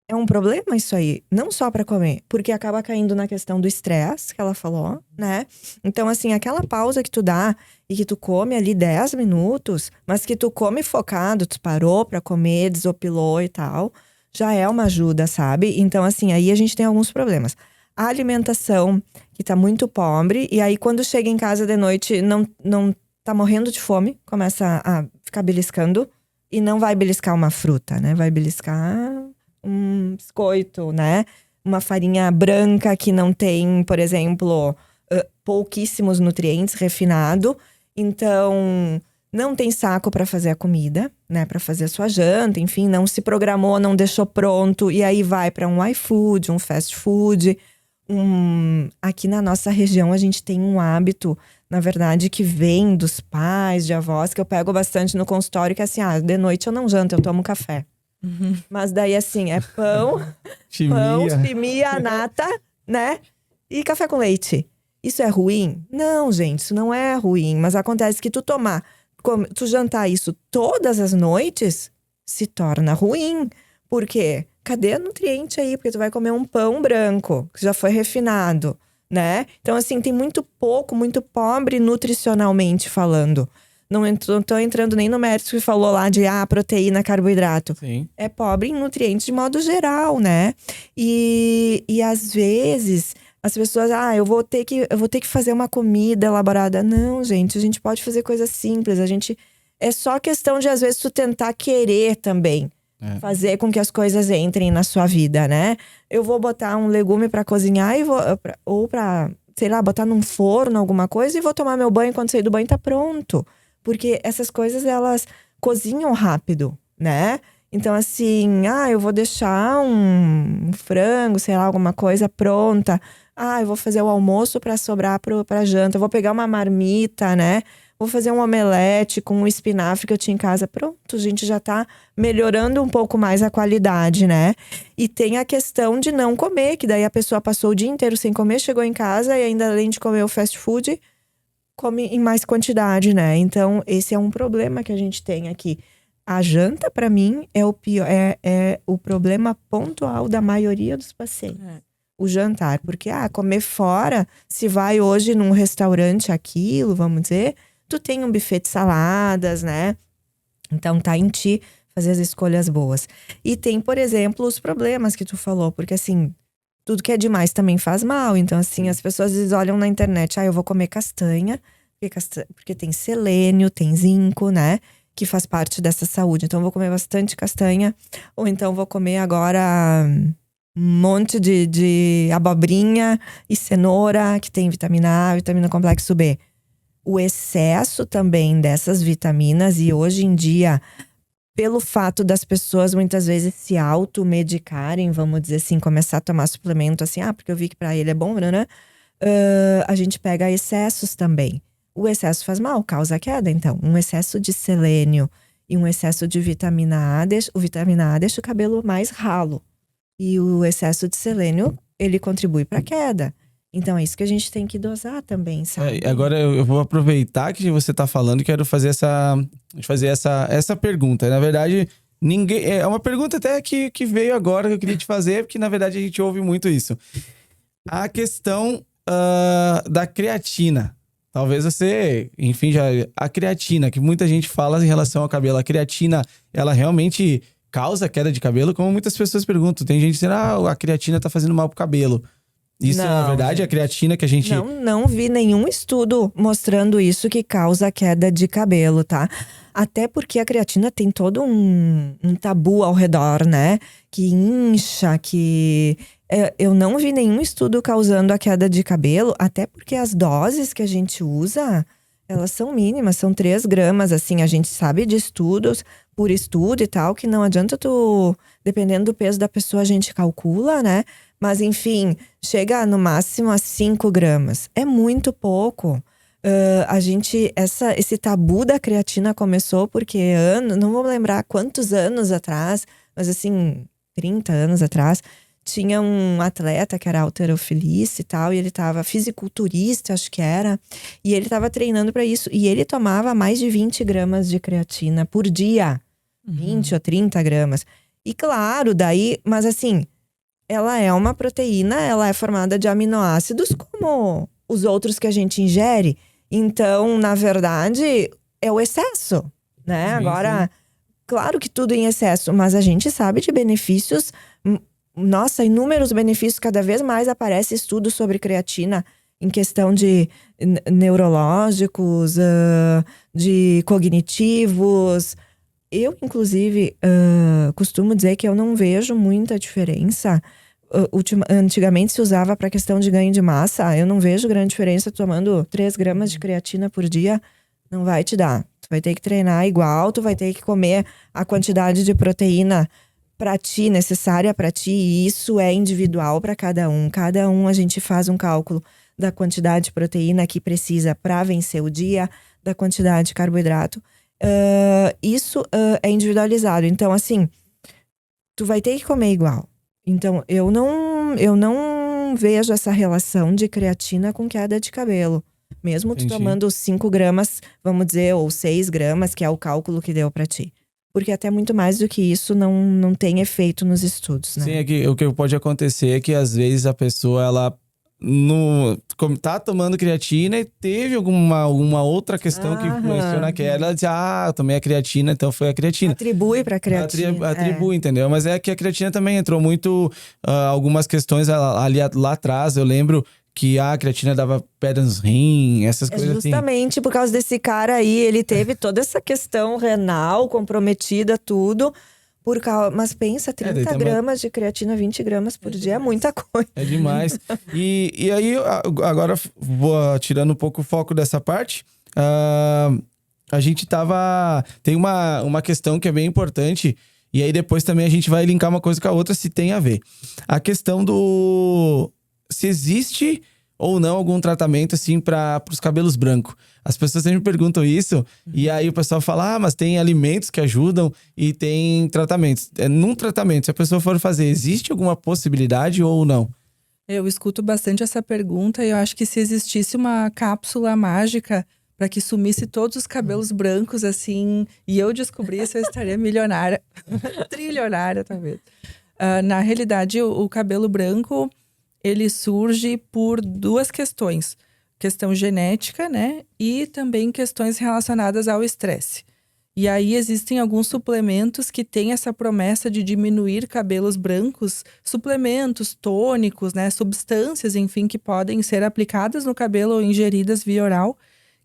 S3: É um problema isso aí, não só para comer, porque acaba caindo na questão do estresse que ela falou, né? Então, assim, aquela pausa que tu dá e que tu come ali 10 minutos, mas que tu come focado, tu parou para comer, desopilou e tal, já é uma ajuda, sabe? Então, assim, aí a gente tem alguns problemas. A alimentação, que tá muito pobre, e aí quando chega em casa de noite, não tá morrendo de fome, começa a ficar beliscando, e não vai beliscar uma fruta, né? Vai beliscar um biscoito, né? Uma farinha branca que não tem, por exemplo, pouquíssimos nutrientes, refinado. Então, não tem saco para fazer a comida, né? Para fazer a sua janta, enfim, não se programou, não deixou pronto. E aí vai para um iFood, um fast food. Aqui na nossa região a gente tem um hábito, na verdade, que vem dos pais, de avós, que eu pego bastante no consultório, que é assim, de noite eu não janto, eu tomo café. Mas daí, assim, é pão, chimia, nata, né? E café com leite. Isso é ruim? Não, gente, isso não é ruim. Mas acontece que tu jantar isso todas as noites, se torna ruim. Por quê? Cadê o nutriente aí? Porque tu vai comer um pão branco, que já foi refinado, né? Então, assim, tem muito pobre nutricionalmente falando. Não tô entrando nem no mérito que falou lá de proteína, carboidrato.
S1: Sim.
S3: É pobre em nutrientes de modo geral, né? E às vezes as pessoas, eu vou ter que fazer uma comida elaborada. Não, gente, a gente pode fazer coisas simples. É só questão de, às vezes, tu tentar querer também. Fazer com que as coisas entrem na sua vida, né? Eu vou botar um legume pra cozinhar ou pra, sei lá, botar num forno alguma coisa e vou tomar meu banho. Quando sair do banho tá pronto. Porque essas coisas, elas cozinham rápido, né? Então, assim, eu vou deixar um frango, sei lá, alguma coisa pronta. Eu vou fazer o almoço pra sobrar pra janta. Eu vou pegar uma marmita, né? Vou fazer um omelete com um espinafre que eu tinha em casa. Pronto, a gente já tá melhorando um pouco mais a qualidade, né? E tem a questão de não comer, que daí a pessoa passou o dia inteiro sem comer, chegou em casa e ainda, além de comer o fast food, come em mais quantidade, né? Então, esse é um problema que a gente tem aqui. A janta, pra mim, é o pior, é o problema pontual da maioria dos pacientes. O jantar, porque comer fora, se vai hoje num restaurante aquilo, vamos dizer, tu tem um buffet de saladas, né? Então tá em ti fazer as escolhas boas. E tem, por exemplo, os problemas que tu falou, porque assim, tudo que é demais também faz mal. Então, assim, as pessoas às vezes olham na internet, eu vou comer castanha, porque tem selênio, tem zinco, né? Que faz parte dessa saúde. Então, eu vou comer bastante castanha. Ou então, vou comer agora um monte de abobrinha e cenoura, que tem vitamina A, vitamina complexo B. O excesso também dessas vitaminas, e hoje em dia, pelo fato das pessoas muitas vezes se automedicarem, vamos dizer assim, começar a tomar suplemento assim, porque eu vi que pra ele é bom, né? A gente pega excessos também. O excesso faz mal, causa queda. Então, um excesso de selênio e um excesso de vitamina A, o vitamina A deixa o cabelo mais ralo. E o excesso de selênio, ele contribui pra queda. Então, é isso que a gente tem que dosar também, sabe?
S1: Agora eu vou aproveitar que você tá falando e quero fazer essa pergunta. Na verdade, é uma pergunta até que veio agora que eu queria te fazer, porque na verdade a gente ouve muito isso. A questão da creatina. Talvez você, enfim, a creatina, que muita gente fala em relação ao cabelo. A creatina, ela realmente causa queda de cabelo? Como muitas pessoas perguntam. Tem gente dizendo, a creatina tá fazendo mal pro cabelo. Isso não, na verdade, gente. A creatina que a gente...
S3: Não vi nenhum estudo mostrando isso que causa queda de cabelo, tá? Até porque a creatina tem todo um tabu ao redor, né? Que incha, que... Eu não vi nenhum estudo causando a queda de cabelo, até porque as doses que a gente usa elas são mínimas, são 3 gramas, assim, a gente sabe de estudos, por estudo e tal, que não adianta tu, dependendo do peso da pessoa, a gente calcula, né? Mas enfim, chega no máximo a 5 gramas. É muito pouco. Esse tabu da creatina começou porque não vou lembrar quantos anos atrás, mas assim, 30 anos atrás, tinha um atleta que era halterofilista e tal, e ele tava fisiculturista, acho que era, e ele tava treinando para isso, e ele tomava mais de 20 gramas de creatina por dia, 20 ou 30 gramas. E claro, daí, mas assim, ela é uma proteína, ela é formada de aminoácidos como os outros que a gente ingere, então, na verdade, é o excesso, né?
S1: Sim,
S3: Agora,
S1: sim.
S3: claro que tudo em excesso, mas a gente sabe de benefícios. Nossa, inúmeros benefícios, cada vez mais aparece estudos sobre creatina em questão de neurológicos, de cognitivos. Eu, inclusive, costumo dizer que eu não vejo muita diferença. Antigamente se usava para questão de ganho de massa. Eu não vejo grande diferença tomando 3 gramas de creatina por dia. Não vai te dar. Tu vai ter que treinar igual, tu vai ter que comer a quantidade de proteína para ti, necessária para ti, e isso é individual para cada um. Cada um a gente faz um cálculo da quantidade de proteína que precisa para vencer o dia, da quantidade de carboidrato. Isso é individualizado. Então, assim, tu vai ter que comer igual. Então, eu não vejo essa relação de creatina com queda de cabelo. Mesmo tu tomando 5 gramas, vamos dizer, ou 6 gramas, que é o cálculo que deu para ti. Porque até muito mais do que isso não tem efeito nos estudos, né?
S1: Sim, é que o que pode acontecer é que às vezes a pessoa, ela tá tomando creatina e teve alguma outra questão que influenciou naquela. Ela diz, eu tomei a creatina, então foi a creatina.
S3: Atribui pra creatina.
S1: Atribui, entendeu? Mas é que a creatina também entrou muito, algumas questões ali lá atrás, eu lembro que a creatina dava pedra nos rins, essas coisas assim.
S3: Justamente por causa desse cara aí, ele teve toda essa questão renal comprometida, tudo. Mas pensa, 30 gramas de creatina, 20 gramas por dia, é muita coisa.
S1: É demais. E aí, agora vou tirando um pouco o foco dessa parte. A gente tem uma questão que é bem importante. E aí depois também a gente vai linkar uma coisa com a outra, se tem a ver. A questão se existe ou não algum tratamento assim para os cabelos brancos. As pessoas sempre me perguntam isso, e aí o pessoal fala, mas tem alimentos que ajudam e tem tratamentos. Num tratamento, se a pessoa for fazer, existe alguma possibilidade ou não?
S2: Eu escuto bastante essa pergunta e eu acho que se existisse uma cápsula mágica para que sumisse todos os cabelos brancos, assim, e eu descobrisse, eu estaria milionária, trilionária talvez. Na realidade, o cabelo branco, ele surge por 2 questões. Questão genética, né? E também questões relacionadas ao estresse. E aí existem alguns suplementos que têm essa promessa de diminuir cabelos brancos, suplementos, tônicos, né? Substâncias, enfim, que podem ser aplicadas no cabelo ou ingeridas via oral,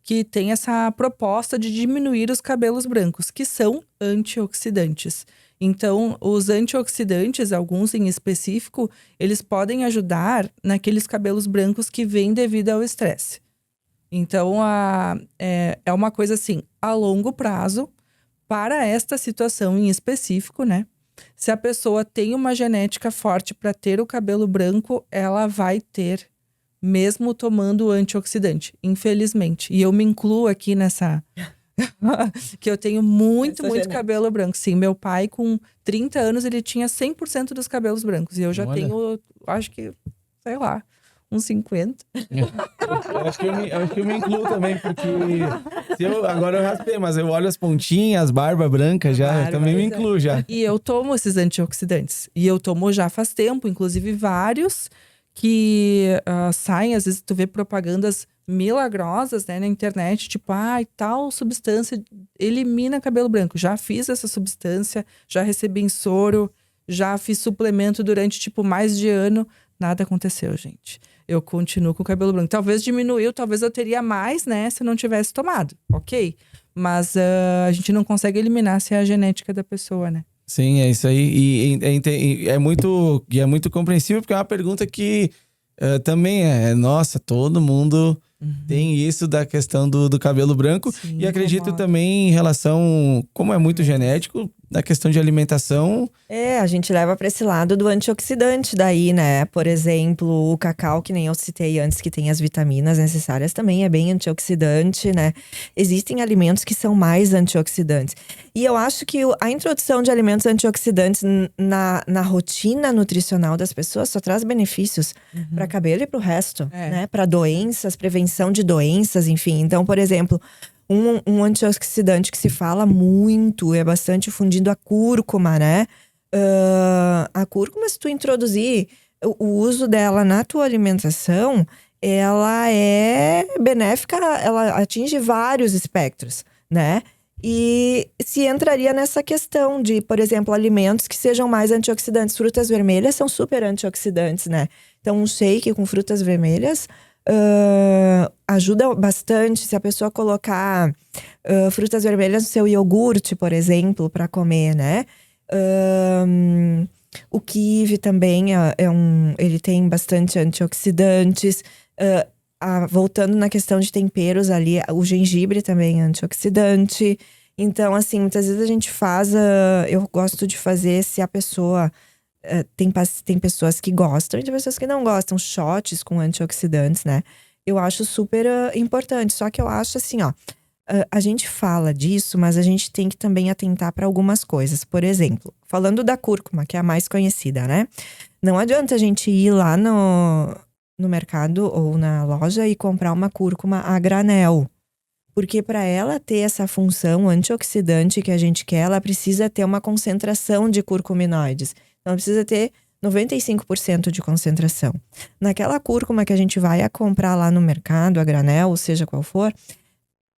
S2: que tem essa proposta de diminuir os cabelos brancos, que são antioxidantes. Então, os antioxidantes, alguns em específico, eles podem ajudar naqueles cabelos brancos que vêm devido ao estresse. Então, é uma coisa assim, a longo prazo, para esta situação em específico, né? Se a pessoa tem uma genética forte para ter o cabelo branco, ela vai ter, mesmo tomando antioxidante, infelizmente. E eu me incluo aqui nessa... que eu tenho muito cabelo branco. Sim, meu pai com 30 anos, ele tinha 100% dos cabelos brancos. E eu já tenho, acho que, sei lá, uns 50.
S1: Acho que eu me incluo também, porque agora eu raspei, mas eu olho as pontinhas, as barbas brancas já, eu também me incluo já.
S2: E eu tomo esses antioxidantes. E eu tomo já faz tempo, inclusive vários que saem, às vezes tu vê propagandas milagrosas, né, na internet, tipo, tal substância elimina cabelo branco. Já fiz essa substância, já recebi em soro, já fiz suplemento durante, tipo, mais de ano. Nada aconteceu, gente. Eu continuo com o cabelo branco. Talvez diminuiu, talvez eu teria mais, né, se eu não tivesse tomado, ok? Mas a gente não consegue eliminar se é a genética da pessoa, né?
S1: Sim, é isso aí. E é muito compreensível, porque é uma pergunta que também nossa, todo mundo Tem isso da questão do cabelo branco.
S2: Sim,
S1: E acredito
S2: incomoda.
S1: também em relação, como é muito genético, na questão de alimentação.
S3: A gente leva para esse lado do antioxidante daí, né? Por exemplo, o cacau, que nem eu citei antes, que tem as vitaminas necessárias, também é bem antioxidante, né? Existem alimentos que são mais antioxidantes. E eu acho que a introdução de alimentos antioxidantes na rotina nutricional das pessoas só traz benefícios para cabelo e para o resto, né? Para doenças, prevenção de doenças, enfim. Então, por exemplo, um antioxidante que se fala muito, é bastante fundido, a cúrcuma, né? A cúrcuma, se tu introduzir o uso dela na tua alimentação, ela é benéfica, ela atinge vários espectros, né? E se entraria nessa questão de, por exemplo, alimentos que sejam mais antioxidantes. Frutas vermelhas são super antioxidantes, né? Então, um shake com frutas vermelhas ajuda bastante. Se a pessoa colocar frutas vermelhas no seu iogurte, por exemplo, para comer, né? O kiwi também ele tem bastante antioxidantes. Voltando na questão de temperos ali, o gengibre também é antioxidante. Então, assim, muitas vezes a gente faz. Eu gosto de fazer, se a pessoa. Tem pessoas que gostam e tem pessoas que não gostam, shots com antioxidantes, né? Eu acho super importante. Só que eu acho assim, ó. A gente fala disso, mas a gente tem que também atentar para algumas coisas. Por exemplo, falando da cúrcuma, que é a mais conhecida, né? Não adianta a gente ir lá no mercado ou na loja e comprar uma cúrcuma a granel. Porque para ela ter essa função antioxidante que a gente quer, ela precisa ter uma concentração de curcuminoides. Então, ela precisa ter 95% de concentração. Naquela cúrcuma que a gente vai a comprar lá no mercado, a granel, ou seja qual for,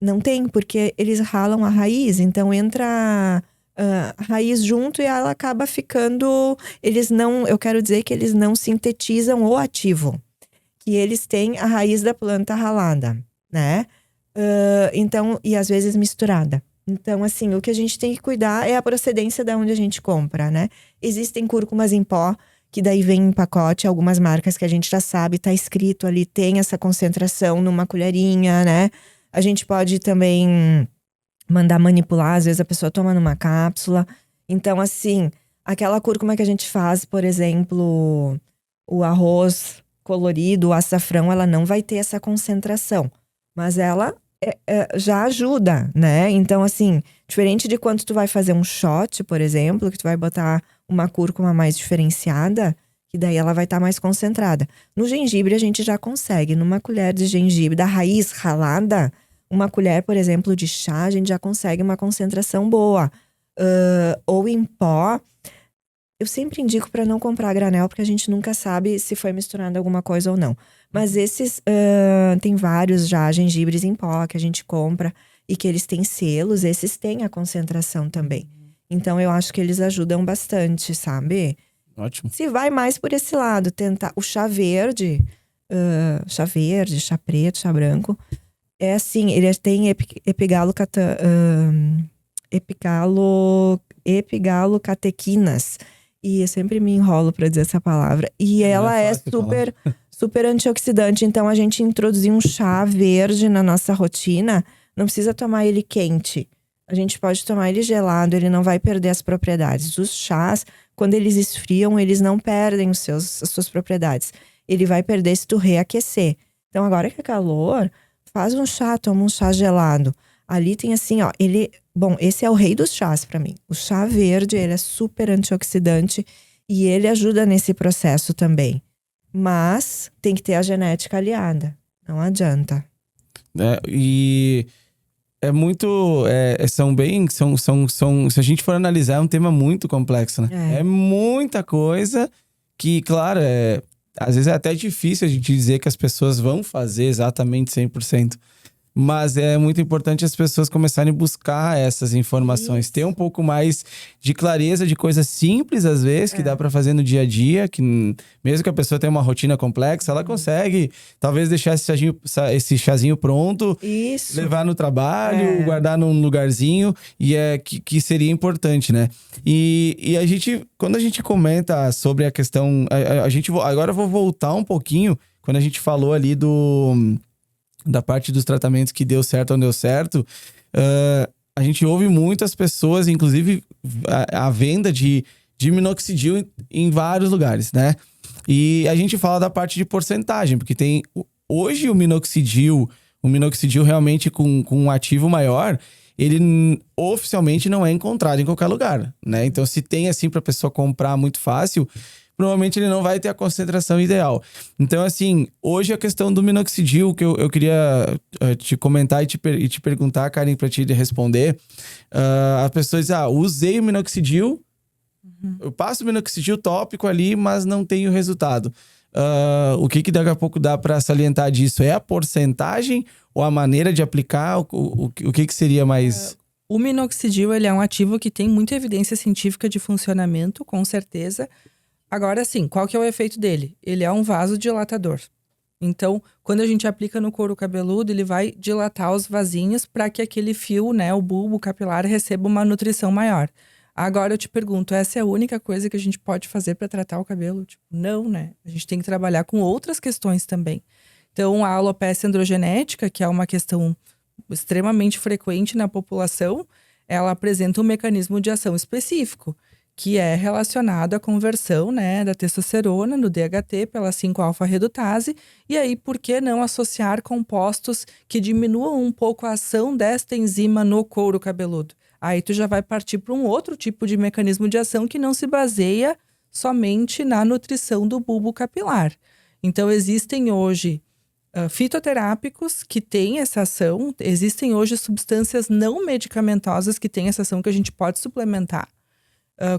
S3: não tem, porque eles ralam a raiz. Então, entra a raiz junto e ela acaba ficando... Eu quero dizer que eles não sintetizam o ativo. Que eles têm a raiz da planta ralada, né? Então, e às vezes misturada. Então, assim, o que a gente tem que cuidar é a procedência de onde a gente compra, né? Existem cúrcumas em pó, que daí vem em pacote, algumas marcas que a gente já sabe, tá escrito ali, tem essa concentração numa colherinha, né? A gente pode também mandar manipular, às vezes a pessoa toma numa cápsula. Então, assim, aquela cúrcuma que a gente faz, por exemplo, o arroz colorido, o açafrão, ela não vai ter essa concentração. Mas ela já ajuda, né? Então, assim, diferente de quando tu vai fazer um shot, por exemplo, que tu vai botar uma cúrcuma mais diferenciada, que daí ela vai estar mais concentrada. No gengibre, a gente já consegue. Numa colher de gengibre, da raiz ralada, uma colher, por exemplo, de chá, a gente já consegue uma concentração boa. Ou em pó. Eu sempre indico para não comprar a granel, porque a gente nunca sabe se foi misturando alguma coisa ou não. Mas esses, tem vários já gengibres em pó que a gente compra e que eles têm selos, esses têm a concentração também. Então eu acho que eles ajudam bastante, sabe?
S1: Ótimo.
S3: Se vai mais por esse lado, tentar o chá verde, chá preto, chá branco, é assim, ele tem epigalocatequinas. E eu sempre me enrolo para dizer essa palavra. E ela é super antioxidante. Então, a gente introduzir um chá verde na nossa rotina, não precisa tomar ele quente. A gente pode tomar ele gelado, ele não vai perder as propriedades. Os chás, quando eles esfriam, eles não perdem as suas propriedades. Ele vai perder se tu reaquecer. Então, agora que é calor, faz um chá, toma um chá gelado. Ali tem assim, ó, bom, esse é o rei dos chás pra mim. O chá verde, ele é super antioxidante e ele ajuda nesse processo também. Mas tem que ter a genética aliada. Não adianta.
S1: E é muito... se a gente for analisar, é um tema muito complexo, né? É muita coisa que, claro, às vezes é até difícil a gente dizer que as pessoas vão fazer exatamente 100%. Mas é muito importante as pessoas começarem a buscar essas informações. Ter um pouco mais de clareza de coisas simples, às vezes, que dá pra fazer no dia a dia. Que mesmo que a pessoa tenha uma rotina complexa, ela consegue, talvez, deixar esse chazinho pronto.
S3: Isso.
S1: Levar no trabalho, guardar num lugarzinho. E que seria importante, né? E a gente, quando a gente comenta sobre a questão... agora eu vou voltar um pouquinho. Quando a gente falou ali da parte dos tratamentos que deu certo ou não deu certo, a gente ouve muitas pessoas, inclusive a venda de minoxidil em vários lugares, né? E a gente fala da parte de porcentagem, porque tem hoje o minoxidil realmente com um ativo maior, ele oficialmente não é encontrado em qualquer lugar, né? Então, se tem assim para a pessoa comprar muito fácil, provavelmente ele não vai ter a concentração ideal. Então, assim, hoje a questão do minoxidil, que eu queria te comentar e te perguntar, Karen, para te responder. As pessoas dizem, usei o minoxidil, eu passo o minoxidil tópico ali, mas não tenho resultado. O que daqui a pouco dá para salientar disso? É a porcentagem ou a maneira de aplicar? O que seria mais...
S2: O minoxidil, ele é um ativo que tem muita evidência científica de funcionamento, com certeza. Agora sim, qual que é o efeito dele? Ele é um vasodilatador. Então, quando a gente aplica no couro cabeludo, ele vai dilatar os vasinhos para que aquele fio, né, o bulbo capilar, receba uma nutrição maior. Agora eu te pergunto, essa é a única coisa que a gente pode fazer para tratar o cabelo? Tipo, não, né? A gente tem que trabalhar com outras questões também. Então, a alopecia androgenética, que é uma questão extremamente frequente na população, ela apresenta um mecanismo de ação específico, que é relacionado à conversão, né, da testosterona no DHT pela 5-alfa-redutase. E aí, por que não associar compostos que diminuam um pouco a ação desta enzima no couro cabeludo? Aí tu já vai partir para um outro tipo de mecanismo de ação que não se baseia somente na nutrição do bulbo capilar. Então, existem hoje fitoterápicos que têm essa ação, existem hoje substâncias não medicamentosas que têm essa ação que a gente pode suplementar,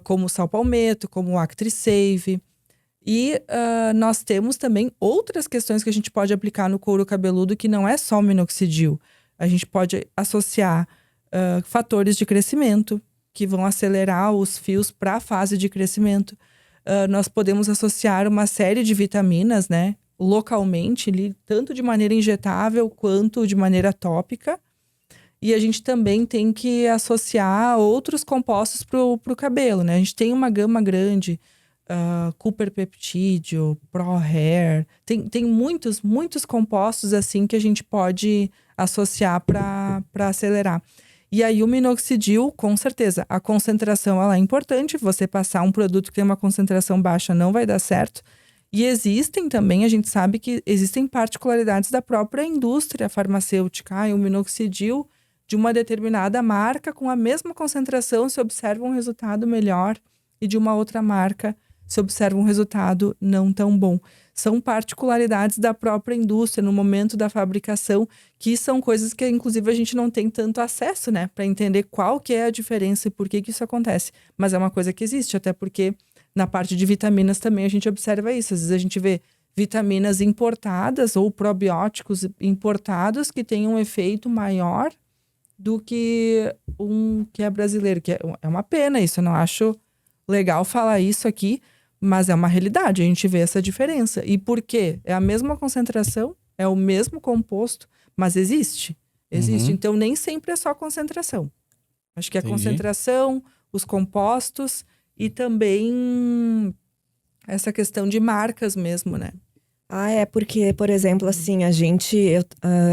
S2: como o sal-palmeto, como o Actrisave. E nós temos também outras questões que a gente pode aplicar no couro cabeludo que não é só o minoxidil. A gente pode associar fatores de crescimento, que vão acelerar os fios para a fase de crescimento. Nós podemos associar uma série de vitaminas, né, localmente, tanto de maneira injetável quanto de maneira tópica. E a gente também tem que associar outros compostos para o cabelo, né? A gente tem uma gama grande, Cooper Peptídeo, Pro Hair. Tem muitos compostos assim que a gente pode associar para acelerar. E aí o minoxidil, com certeza, a concentração ela é importante. Você passar um produto que tem uma concentração baixa não vai dar certo. E existem também, a gente sabe que existem particularidades da própria indústria farmacêutica. O minoxidil de uma determinada marca, com a mesma concentração, se observa um resultado melhor, e de uma outra marca se observa um resultado não tão bom. São particularidades da própria indústria no momento da fabricação, que são coisas que, inclusive, a gente não tem tanto acesso, né? Para entender qual que é a diferença e por que isso acontece. Mas é uma coisa que existe, até porque na parte de vitaminas também a gente observa isso. Às vezes a gente vê vitaminas importadas ou probióticos importados que têm um efeito maior do que um que é brasileiro. Que é uma pena isso, eu não acho legal falar isso aqui, mas é uma realidade, a gente vê essa diferença. E por quê? É a mesma concentração, é o mesmo composto, mas existe. Então, nem sempre é só concentração. Acho que a concentração, os compostos e também essa questão de marcas mesmo, né?
S3: É porque, por exemplo, assim, a gente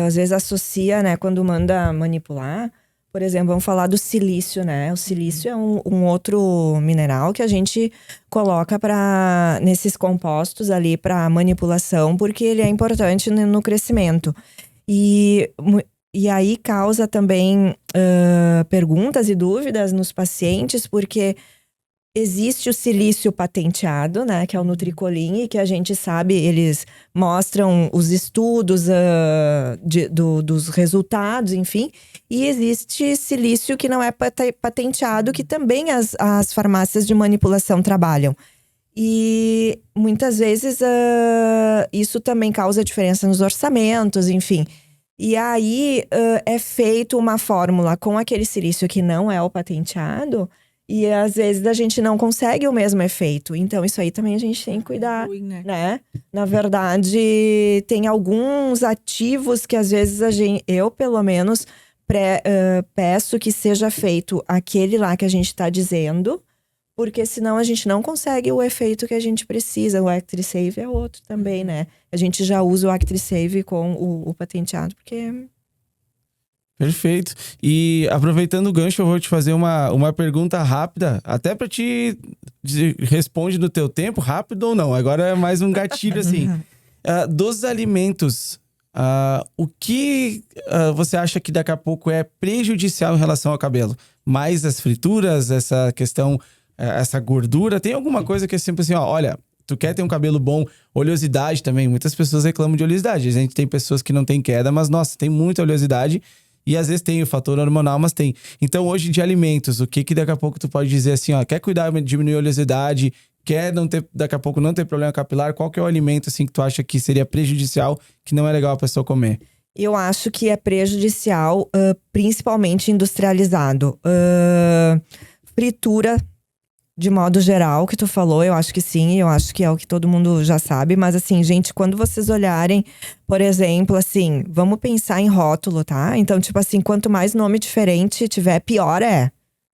S3: às vezes associa, né, quando manda manipular. Por exemplo, vamos falar do silício, né? O silício é um outro mineral que a gente coloca nesses compostos ali para manipulação, porque ele é importante no crescimento. E aí causa também perguntas e dúvidas nos pacientes, porque existe o silício patenteado, né, que é o Nutricolin, e que a gente sabe, eles mostram os estudos dos resultados, enfim. E existe silício que não é patenteado, que também as farmácias de manipulação trabalham. E muitas vezes isso também causa diferença nos orçamentos, enfim. E aí é feito uma fórmula com aquele silício que não é o patenteado, e às vezes a gente não consegue o mesmo efeito. Então isso aí também a gente tem que cuidar, né? Na verdade, tem alguns ativos que às vezes eu pelo menos peço que seja feito aquele lá que a gente está dizendo, Porque senão a gente não consegue o efeito que a gente precisa. O ActriSave é outro também, né? A gente já usa o ActriSave com o patenteado, porque...
S1: Perfeito. E aproveitando o gancho, eu vou te fazer uma pergunta rápida, até para te responde no teu tempo, rápido ou não. Agora é mais um gatilho, assim. Dos alimentos, o que você acha que daqui a pouco é prejudicial em relação ao cabelo? Mais as frituras, essa questão, essa gordura? Tem alguma coisa que é sempre assim, ó, olha, tu quer ter um cabelo bom, oleosidade também. Muitas pessoas reclamam de oleosidade. A gente tem pessoas que não tem queda, mas nossa, tem muita oleosidade. E às vezes tem o fator hormonal, mas tem. Então hoje de alimentos, o que daqui a pouco tu pode dizer assim, ó, quer cuidar, diminuir a oleosidade, quer não ter, daqui a pouco não ter problema capilar, qual que é o alimento assim que tu acha que seria prejudicial, que não é legal a pessoa comer?
S3: Eu acho que é prejudicial, principalmente industrializado. Fritura, de modo geral, que tu falou, eu acho que sim, eu acho que é o que todo mundo já sabe. Mas assim, gente, quando vocês olharem, por exemplo, assim, vamos pensar em rótulo, tá? Então, tipo assim, quanto mais nome diferente tiver, pior é.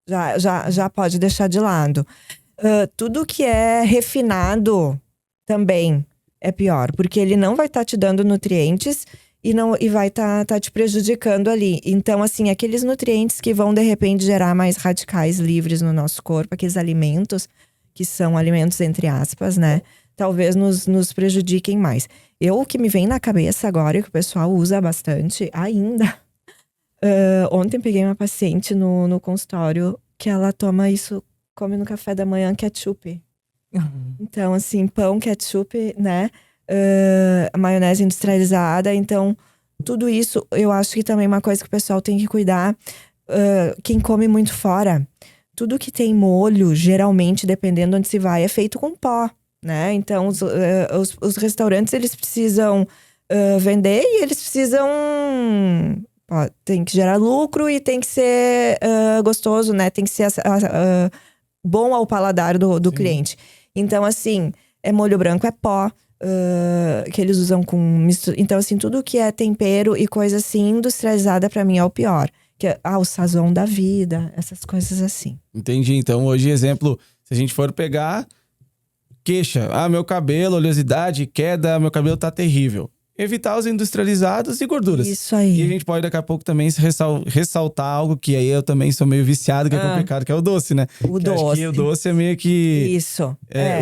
S3: Já pode deixar de lado. Tudo que é refinado também é pior, porque ele não vai estar te dando nutrientes e vai tá te prejudicando ali. Então, assim, aqueles nutrientes que vão, de repente, gerar mais radicais livres no nosso corpo, aqueles alimentos, que são alimentos entre aspas, né? Talvez nos prejudiquem mais. O que me vem na cabeça agora, e que o pessoal usa bastante ainda. Ontem peguei uma paciente no consultório que ela toma isso, come no café da manhã, ketchup. Então, assim, pão, ketchup, né? Maionese industrializada, então tudo isso eu acho que também é uma coisa que o pessoal tem que cuidar. Quem come muito fora, tudo que tem molho, geralmente, dependendo onde se vai, é feito com pó, né? Então os restaurantes, eles precisam vender e eles precisam tem que gerar lucro e tem que ser gostoso, né? Tem que ser bom ao paladar do cliente. Então, assim, molho branco é pó, que eles usam com mistura. Então, assim, tudo que é tempero e coisa assim industrializada, pra mim é o pior. Que é o sazon da vida, essas coisas assim.
S1: Entendi. Então, hoje, exemplo, se a gente for pegar queixa, meu cabelo, oleosidade, queda, meu cabelo tá terrível. Evitar os industrializados e gorduras.
S3: Isso aí.
S1: E a gente pode daqui a pouco também ressaltar algo que aí eu também sou meio viciado, que é complicado, que é o doce, né?
S3: O doce.
S1: Acho que o doce é meio que...
S3: Isso.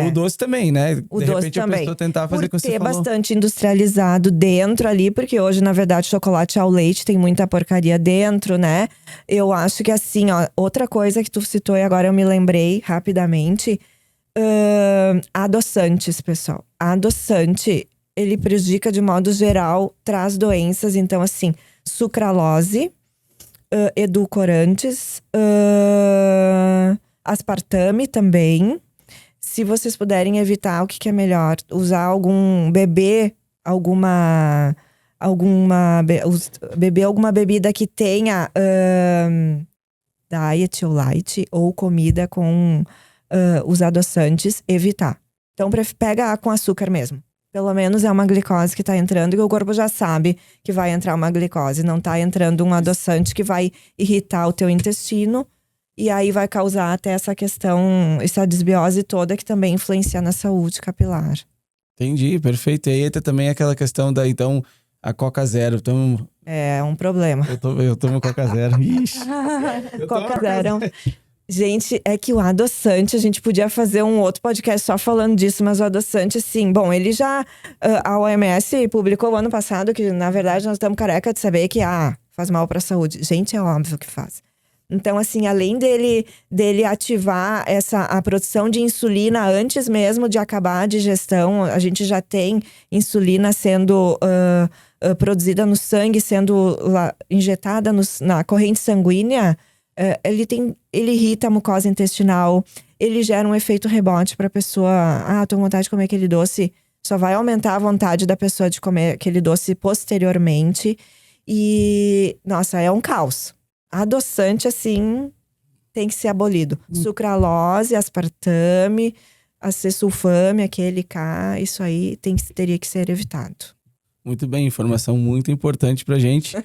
S1: O doce também, né?
S3: O
S1: de
S3: doce
S1: repente
S3: também.
S1: A pessoa tentar fazer com
S3: ter
S1: você falou.
S3: bastante industrializado dentro ali, porque hoje, na verdade, chocolate ao leite tem muita porcaria dentro, né? Eu acho que assim, ó, outra coisa que tu citou e agora eu me lembrei rapidamente, adoçantes, pessoal. Adoçante, ele prejudica de modo geral, traz doenças. Então, assim, sucralose, edulcorantes, aspartame também. Se vocês puderem evitar, o que é melhor? Usar beber alguma bebida que tenha diet ou light, ou comida com os adoçantes, evitar. Então, pega com açúcar mesmo. Pelo menos é uma glicose que tá entrando e o corpo já sabe que vai entrar uma glicose. Não tá entrando um adoçante que vai irritar o teu intestino. E aí vai causar até essa questão, essa desbiose toda que também influencia na saúde capilar.
S1: Entendi, perfeito. E aí entra também aquela questão da, então, a Coca Zero. Então,
S3: é um problema.
S1: Eu tomo Coca Zero. Ixi.
S3: Coca Zero. Gente, é que o adoçante, a gente podia fazer um outro podcast só falando disso, mas o adoçante, assim, bom, ele já, a OMS publicou ano passado que, na verdade, nós estamos careca de saber que, faz mal para a saúde. Gente, é óbvio que faz. Então, assim, além dele ativar a produção de insulina antes mesmo de acabar a digestão, a gente já tem insulina sendo produzida no sangue, sendo injetada na corrente sanguínea. Ele irrita a mucosa intestinal, ele gera um efeito rebote para a pessoa. Tô com vontade de comer aquele doce. Só vai aumentar a vontade da pessoa de comer aquele doce posteriormente. E, nossa, é um caos. Adoçante, assim, tem que ser abolido. Sucralose, aspartame, acesulfame, aquele K, isso aí teria que ser evitado.
S1: Muito bem, informação muito importante pra gente,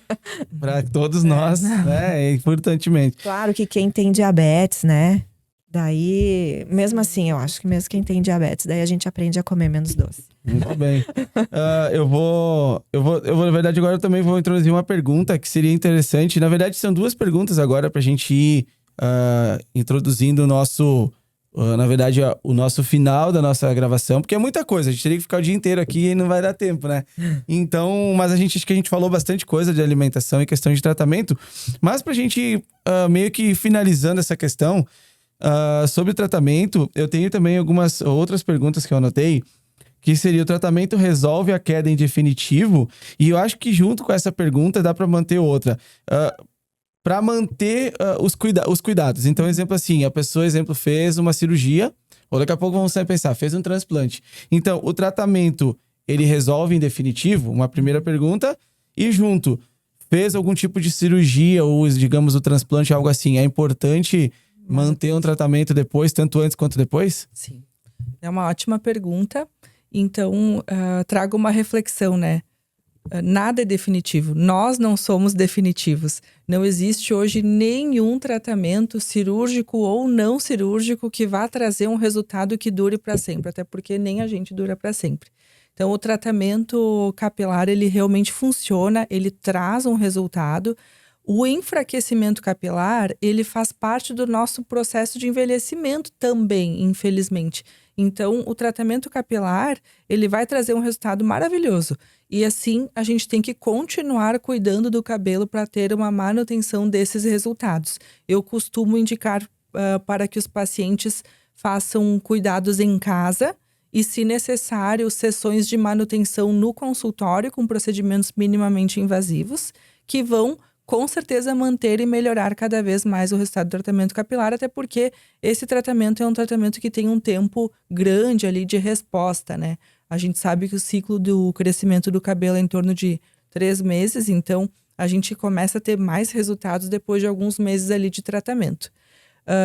S1: pra todos nós, né, importantemente.
S3: Claro que quem tem diabetes, né, Daí, mesmo assim, eu acho que mesmo quem tem diabetes, daí a gente aprende a comer menos doce.
S1: Muito bem. Na verdade, agora eu também vou introduzir uma pergunta que seria interessante. Na verdade, são duas perguntas agora pra gente ir introduzindo o nosso... na verdade, o nosso final da nossa gravação, porque é muita coisa, a gente teria que ficar o dia inteiro aqui e não vai dar tempo, né? Então, mas acho que a gente falou bastante coisa de alimentação e questão de tratamento, mas pra gente meio que finalizando essa questão sobre o tratamento, eu tenho também algumas outras perguntas que eu anotei, que seria: o tratamento resolve a queda em definitivo? E eu acho que junto com essa pergunta dá pra manter outra. Para manter os cuidados. Então, exemplo assim, a pessoa, fez uma cirurgia, ou daqui a pouco vamos sempre pensar, fez um transplante. Então, o tratamento, ele resolve em definitivo? Uma primeira pergunta. E junto, fez algum tipo de cirurgia, ou digamos o transplante, algo assim, é importante manter um tratamento depois, tanto antes quanto depois?
S2: Sim. É uma ótima pergunta. Então, trago uma reflexão, né? Nada é definitivo. Nós não somos definitivos. Não existe hoje nenhum tratamento cirúrgico ou não cirúrgico que vá trazer um resultado que dure para sempre, até porque nem a gente dura para sempre. Então, o tratamento capilar, ele realmente funciona, ele traz um resultado. O enfraquecimento capilar, ele faz parte do nosso processo de envelhecimento também, infelizmente. Então, o tratamento capilar, ele vai trazer um resultado maravilhoso. E assim, a gente tem que continuar cuidando do cabelo para ter uma manutenção desses resultados. Eu costumo indicar para que os pacientes façam cuidados em casa e, se necessário, sessões de manutenção no consultório com procedimentos minimamente invasivos, que vão com certeza manter e melhorar cada vez mais o resultado do tratamento capilar, até porque esse tratamento é um tratamento que tem um tempo grande ali de resposta, né? A gente sabe que o ciclo do crescimento do cabelo é em torno de 3 meses, então a gente começa a ter mais resultados depois de alguns meses ali de tratamento.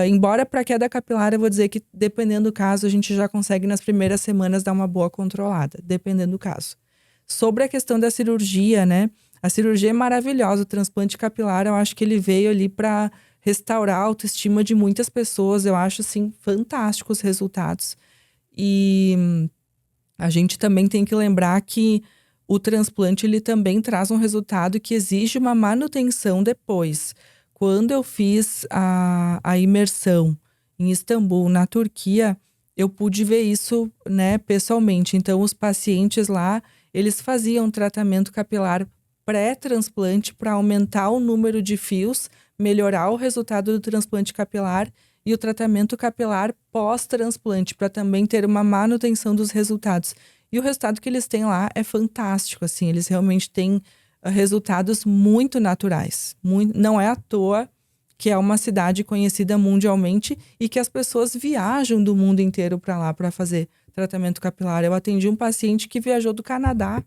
S2: Embora para queda capilar, eu vou dizer que, dependendo do caso, a gente já consegue nas primeiras semanas dar uma boa controlada, dependendo do caso. Sobre a questão da cirurgia, né? A cirurgia é maravilhosa, o transplante capilar, eu acho que ele veio ali para restaurar a autoestima de muitas pessoas. Eu acho, assim, fantásticos os resultados. E a gente também tem que lembrar que o transplante, ele também traz um resultado que exige uma manutenção depois. Quando eu fiz a imersão em Istambul, na Turquia, eu pude ver isso, né, pessoalmente. Então, os pacientes lá, eles faziam tratamento capilar pré-transplante para aumentar o número de fios, melhorar o resultado do transplante capilar, e o tratamento capilar pós-transplante para também ter uma manutenção dos resultados. E o resultado que eles têm lá é fantástico, assim, eles realmente têm resultados muito naturais. Não é à toa que é uma cidade conhecida mundialmente e que as pessoas viajam do mundo inteiro para lá para fazer tratamento capilar. Eu atendi um paciente que viajou do Canadá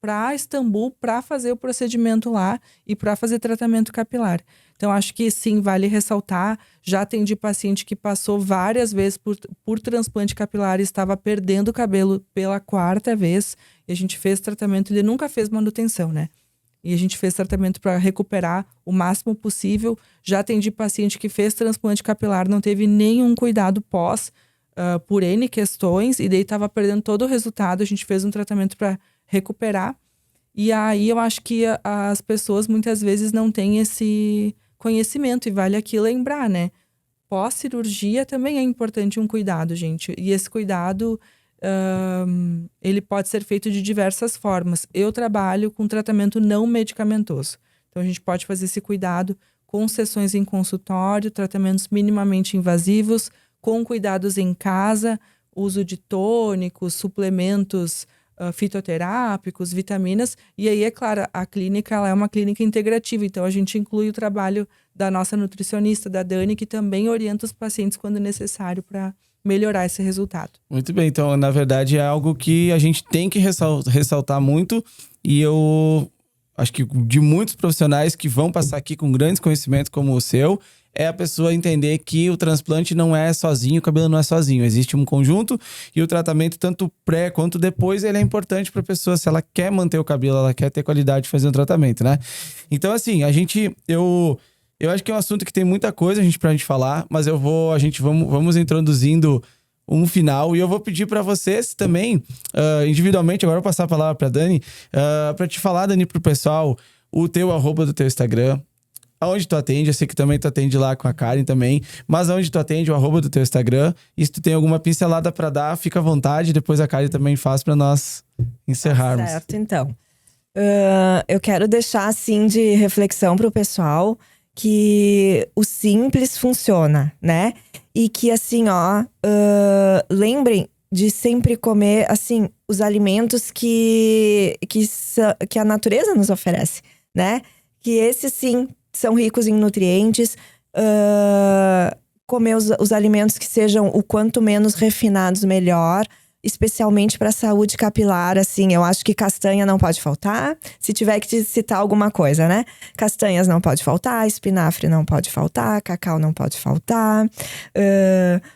S2: para Istambul para fazer o procedimento lá e para fazer tratamento capilar. Então, acho que sim, vale ressaltar. Já atendi paciente que passou várias vezes por transplante capilar e estava perdendo o cabelo pela 4ª vez. E a gente fez tratamento, ele nunca fez manutenção, né? E a gente fez tratamento para recuperar o máximo possível. Já atendi paciente que fez transplante capilar, não teve nenhum cuidado pós, por N questões, e daí estava perdendo todo o resultado. A gente fez um tratamento para recuperar. E aí eu acho que as pessoas muitas vezes não têm esse conhecimento, e vale aqui lembrar, né? Pós-cirurgia também é importante um cuidado, gente. E esse cuidado, ele pode ser feito de diversas formas. Eu trabalho com tratamento não medicamentoso. Então, a gente pode fazer esse cuidado com sessões em consultório, tratamentos minimamente invasivos, com cuidados em casa, uso de tônicos, suplementos fitoterápicos, vitaminas. E aí, é claro, a clínica ela é uma clínica integrativa. Então, a gente inclui o trabalho da nossa nutricionista, da Dani, que também orienta os pacientes quando necessário para melhorar esse resultado.
S1: Muito bem, então na verdade é algo que a gente tem que ressaltar muito, e eu acho que de muitos profissionais que vão passar aqui com grandes conhecimentos como o seu, é a pessoa entender que o transplante não é sozinho, o cabelo não é sozinho, existe um conjunto, e o tratamento tanto pré quanto depois ele é importante para a pessoa, se ela quer manter o cabelo, ela quer ter qualidade de fazer um tratamento, né? Então assim, eu Eu acho que é um assunto que tem muita coisa pra gente falar, mas vamos introduzindo um final. E eu vou pedir pra vocês também, individualmente, agora eu vou passar a palavra pra Dani, pra te falar, Dani, pro pessoal, o teu @ do teu Instagram, aonde tu atende. Eu sei que também tu atende lá com a Karen também, mas aonde tu atende, o @ do teu Instagram. E se tu tem alguma pincelada pra dar, fica à vontade. Depois a Karen também faz pra nós encerrarmos.
S3: Certo, então. Eu quero deixar, assim, de reflexão pro pessoal que o simples funciona, né? E que, assim, lembrem de sempre comer, assim, os alimentos que a natureza nos oferece, né? Que esses, sim, são ricos em nutrientes. Comer os alimentos que sejam o quanto menos refinados, melhor. Especialmente para a saúde capilar, assim, eu acho que castanha não pode faltar. Se tiver que te citar alguma coisa, né? Castanhas não pode faltar, espinafre não pode faltar, cacau não pode faltar.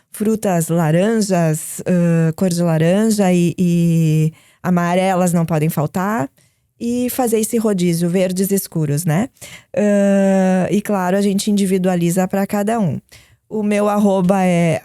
S3: Frutas laranjas, cor de laranja e amarelas não podem faltar. E fazer esse rodízio, verdes escuros, né? E claro, a gente individualiza para cada um. O meu @ é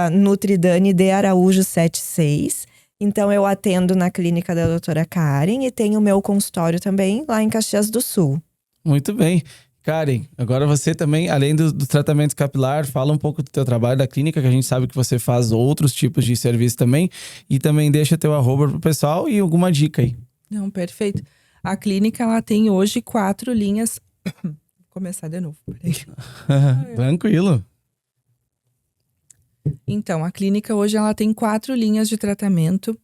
S3: @NutriDaniDeAraújo76. Então, eu atendo na clínica da doutora Karen e tenho o meu consultório também lá em Caxias do Sul.
S1: Muito bem. Karen, agora você também, além do tratamento capilar, fala um pouco do teu trabalho da clínica, que a gente sabe que você faz outros tipos de serviço também. E também deixa teu @ pro pessoal e alguma dica aí.
S2: Não, perfeito. A clínica, ela tem hoje 4 linhas... Vou começar de novo, peraí.
S1: Tranquilo.
S2: Então, a clínica hoje ela tem 4 linhas de tratamento.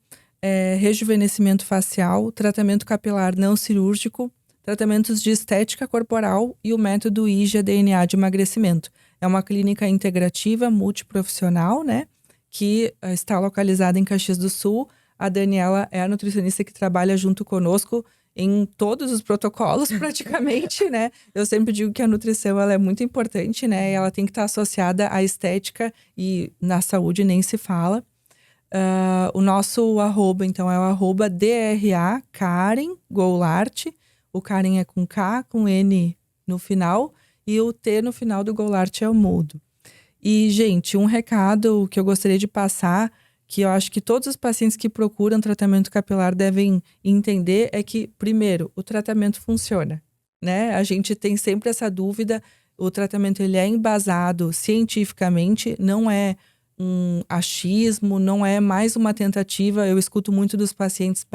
S2: Rejuvenescimento facial, tratamento capilar não cirúrgico, tratamentos de estética corporal e o método IGA-DNA de emagrecimento. É uma clínica integrativa, multiprofissional, né? Que está localizada em Caxias do Sul. A Daniela é a nutricionista que trabalha junto conosco em todos os protocolos, praticamente, né? Eu sempre digo que a nutrição, ela é muito importante, né? Ela tem que estar associada à estética e na saúde nem se fala. O nosso @, então, é o @DRA Karen Goulart. O Karen é com K, com N no final. E o T no final do Goulart é o mudo. E, gente, um recado que eu gostaria de passar, que eu acho que todos os pacientes que procuram tratamento capilar devem entender, é que, primeiro, o tratamento funciona, né? A gente tem sempre essa dúvida, o tratamento ele é embasado cientificamente, não é um achismo, não é mais uma tentativa. Eu escuto muito dos pacientes,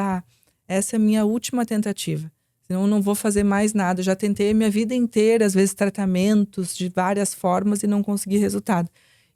S2: essa é a minha última tentativa, senão eu não vou fazer mais nada. Eu já tentei a minha vida inteira, às vezes tratamentos de várias formas e não consegui resultado.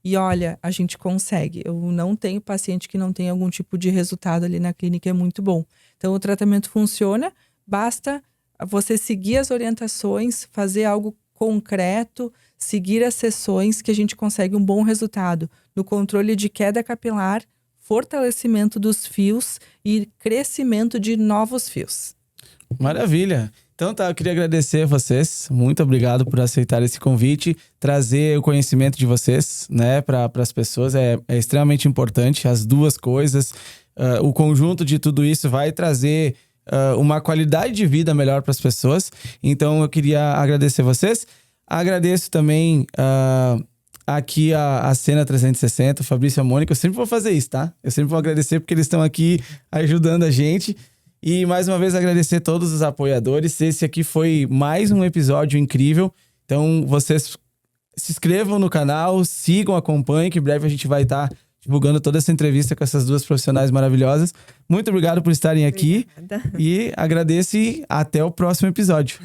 S2: E olha, a gente consegue. Eu não tenho paciente que não tenha algum tipo de resultado ali na clínica, é muito bom. Então, o tratamento funciona, basta você seguir as orientações, fazer algo concreto, seguir as sessões que a gente consegue um bom resultado no controle de queda capilar, fortalecimento dos fios e crescimento de novos fios.
S1: Maravilha! Então tá, eu queria agradecer a vocês. Muito obrigado por aceitar esse convite, trazer o conhecimento de vocês, né, para as pessoas. É extremamente importante, as duas coisas. O conjunto de tudo isso vai trazer uma qualidade de vida melhor para as pessoas. Então eu queria agradecer vocês. Agradeço também aqui a Cena 360, o Fabrício e a Mônica. Eu sempre vou fazer isso, tá? Eu sempre vou agradecer porque eles estão aqui ajudando a gente. E mais uma vez agradecer a todos os apoiadores. Esse aqui foi mais um episódio incrível. Então vocês se inscrevam no canal, sigam, acompanhem, que em breve a gente vai estar divulgando toda essa entrevista com essas duas profissionais maravilhosas. Muito obrigado por estarem aqui.
S3: Obrigada.
S1: E agradeço e até o próximo episódio.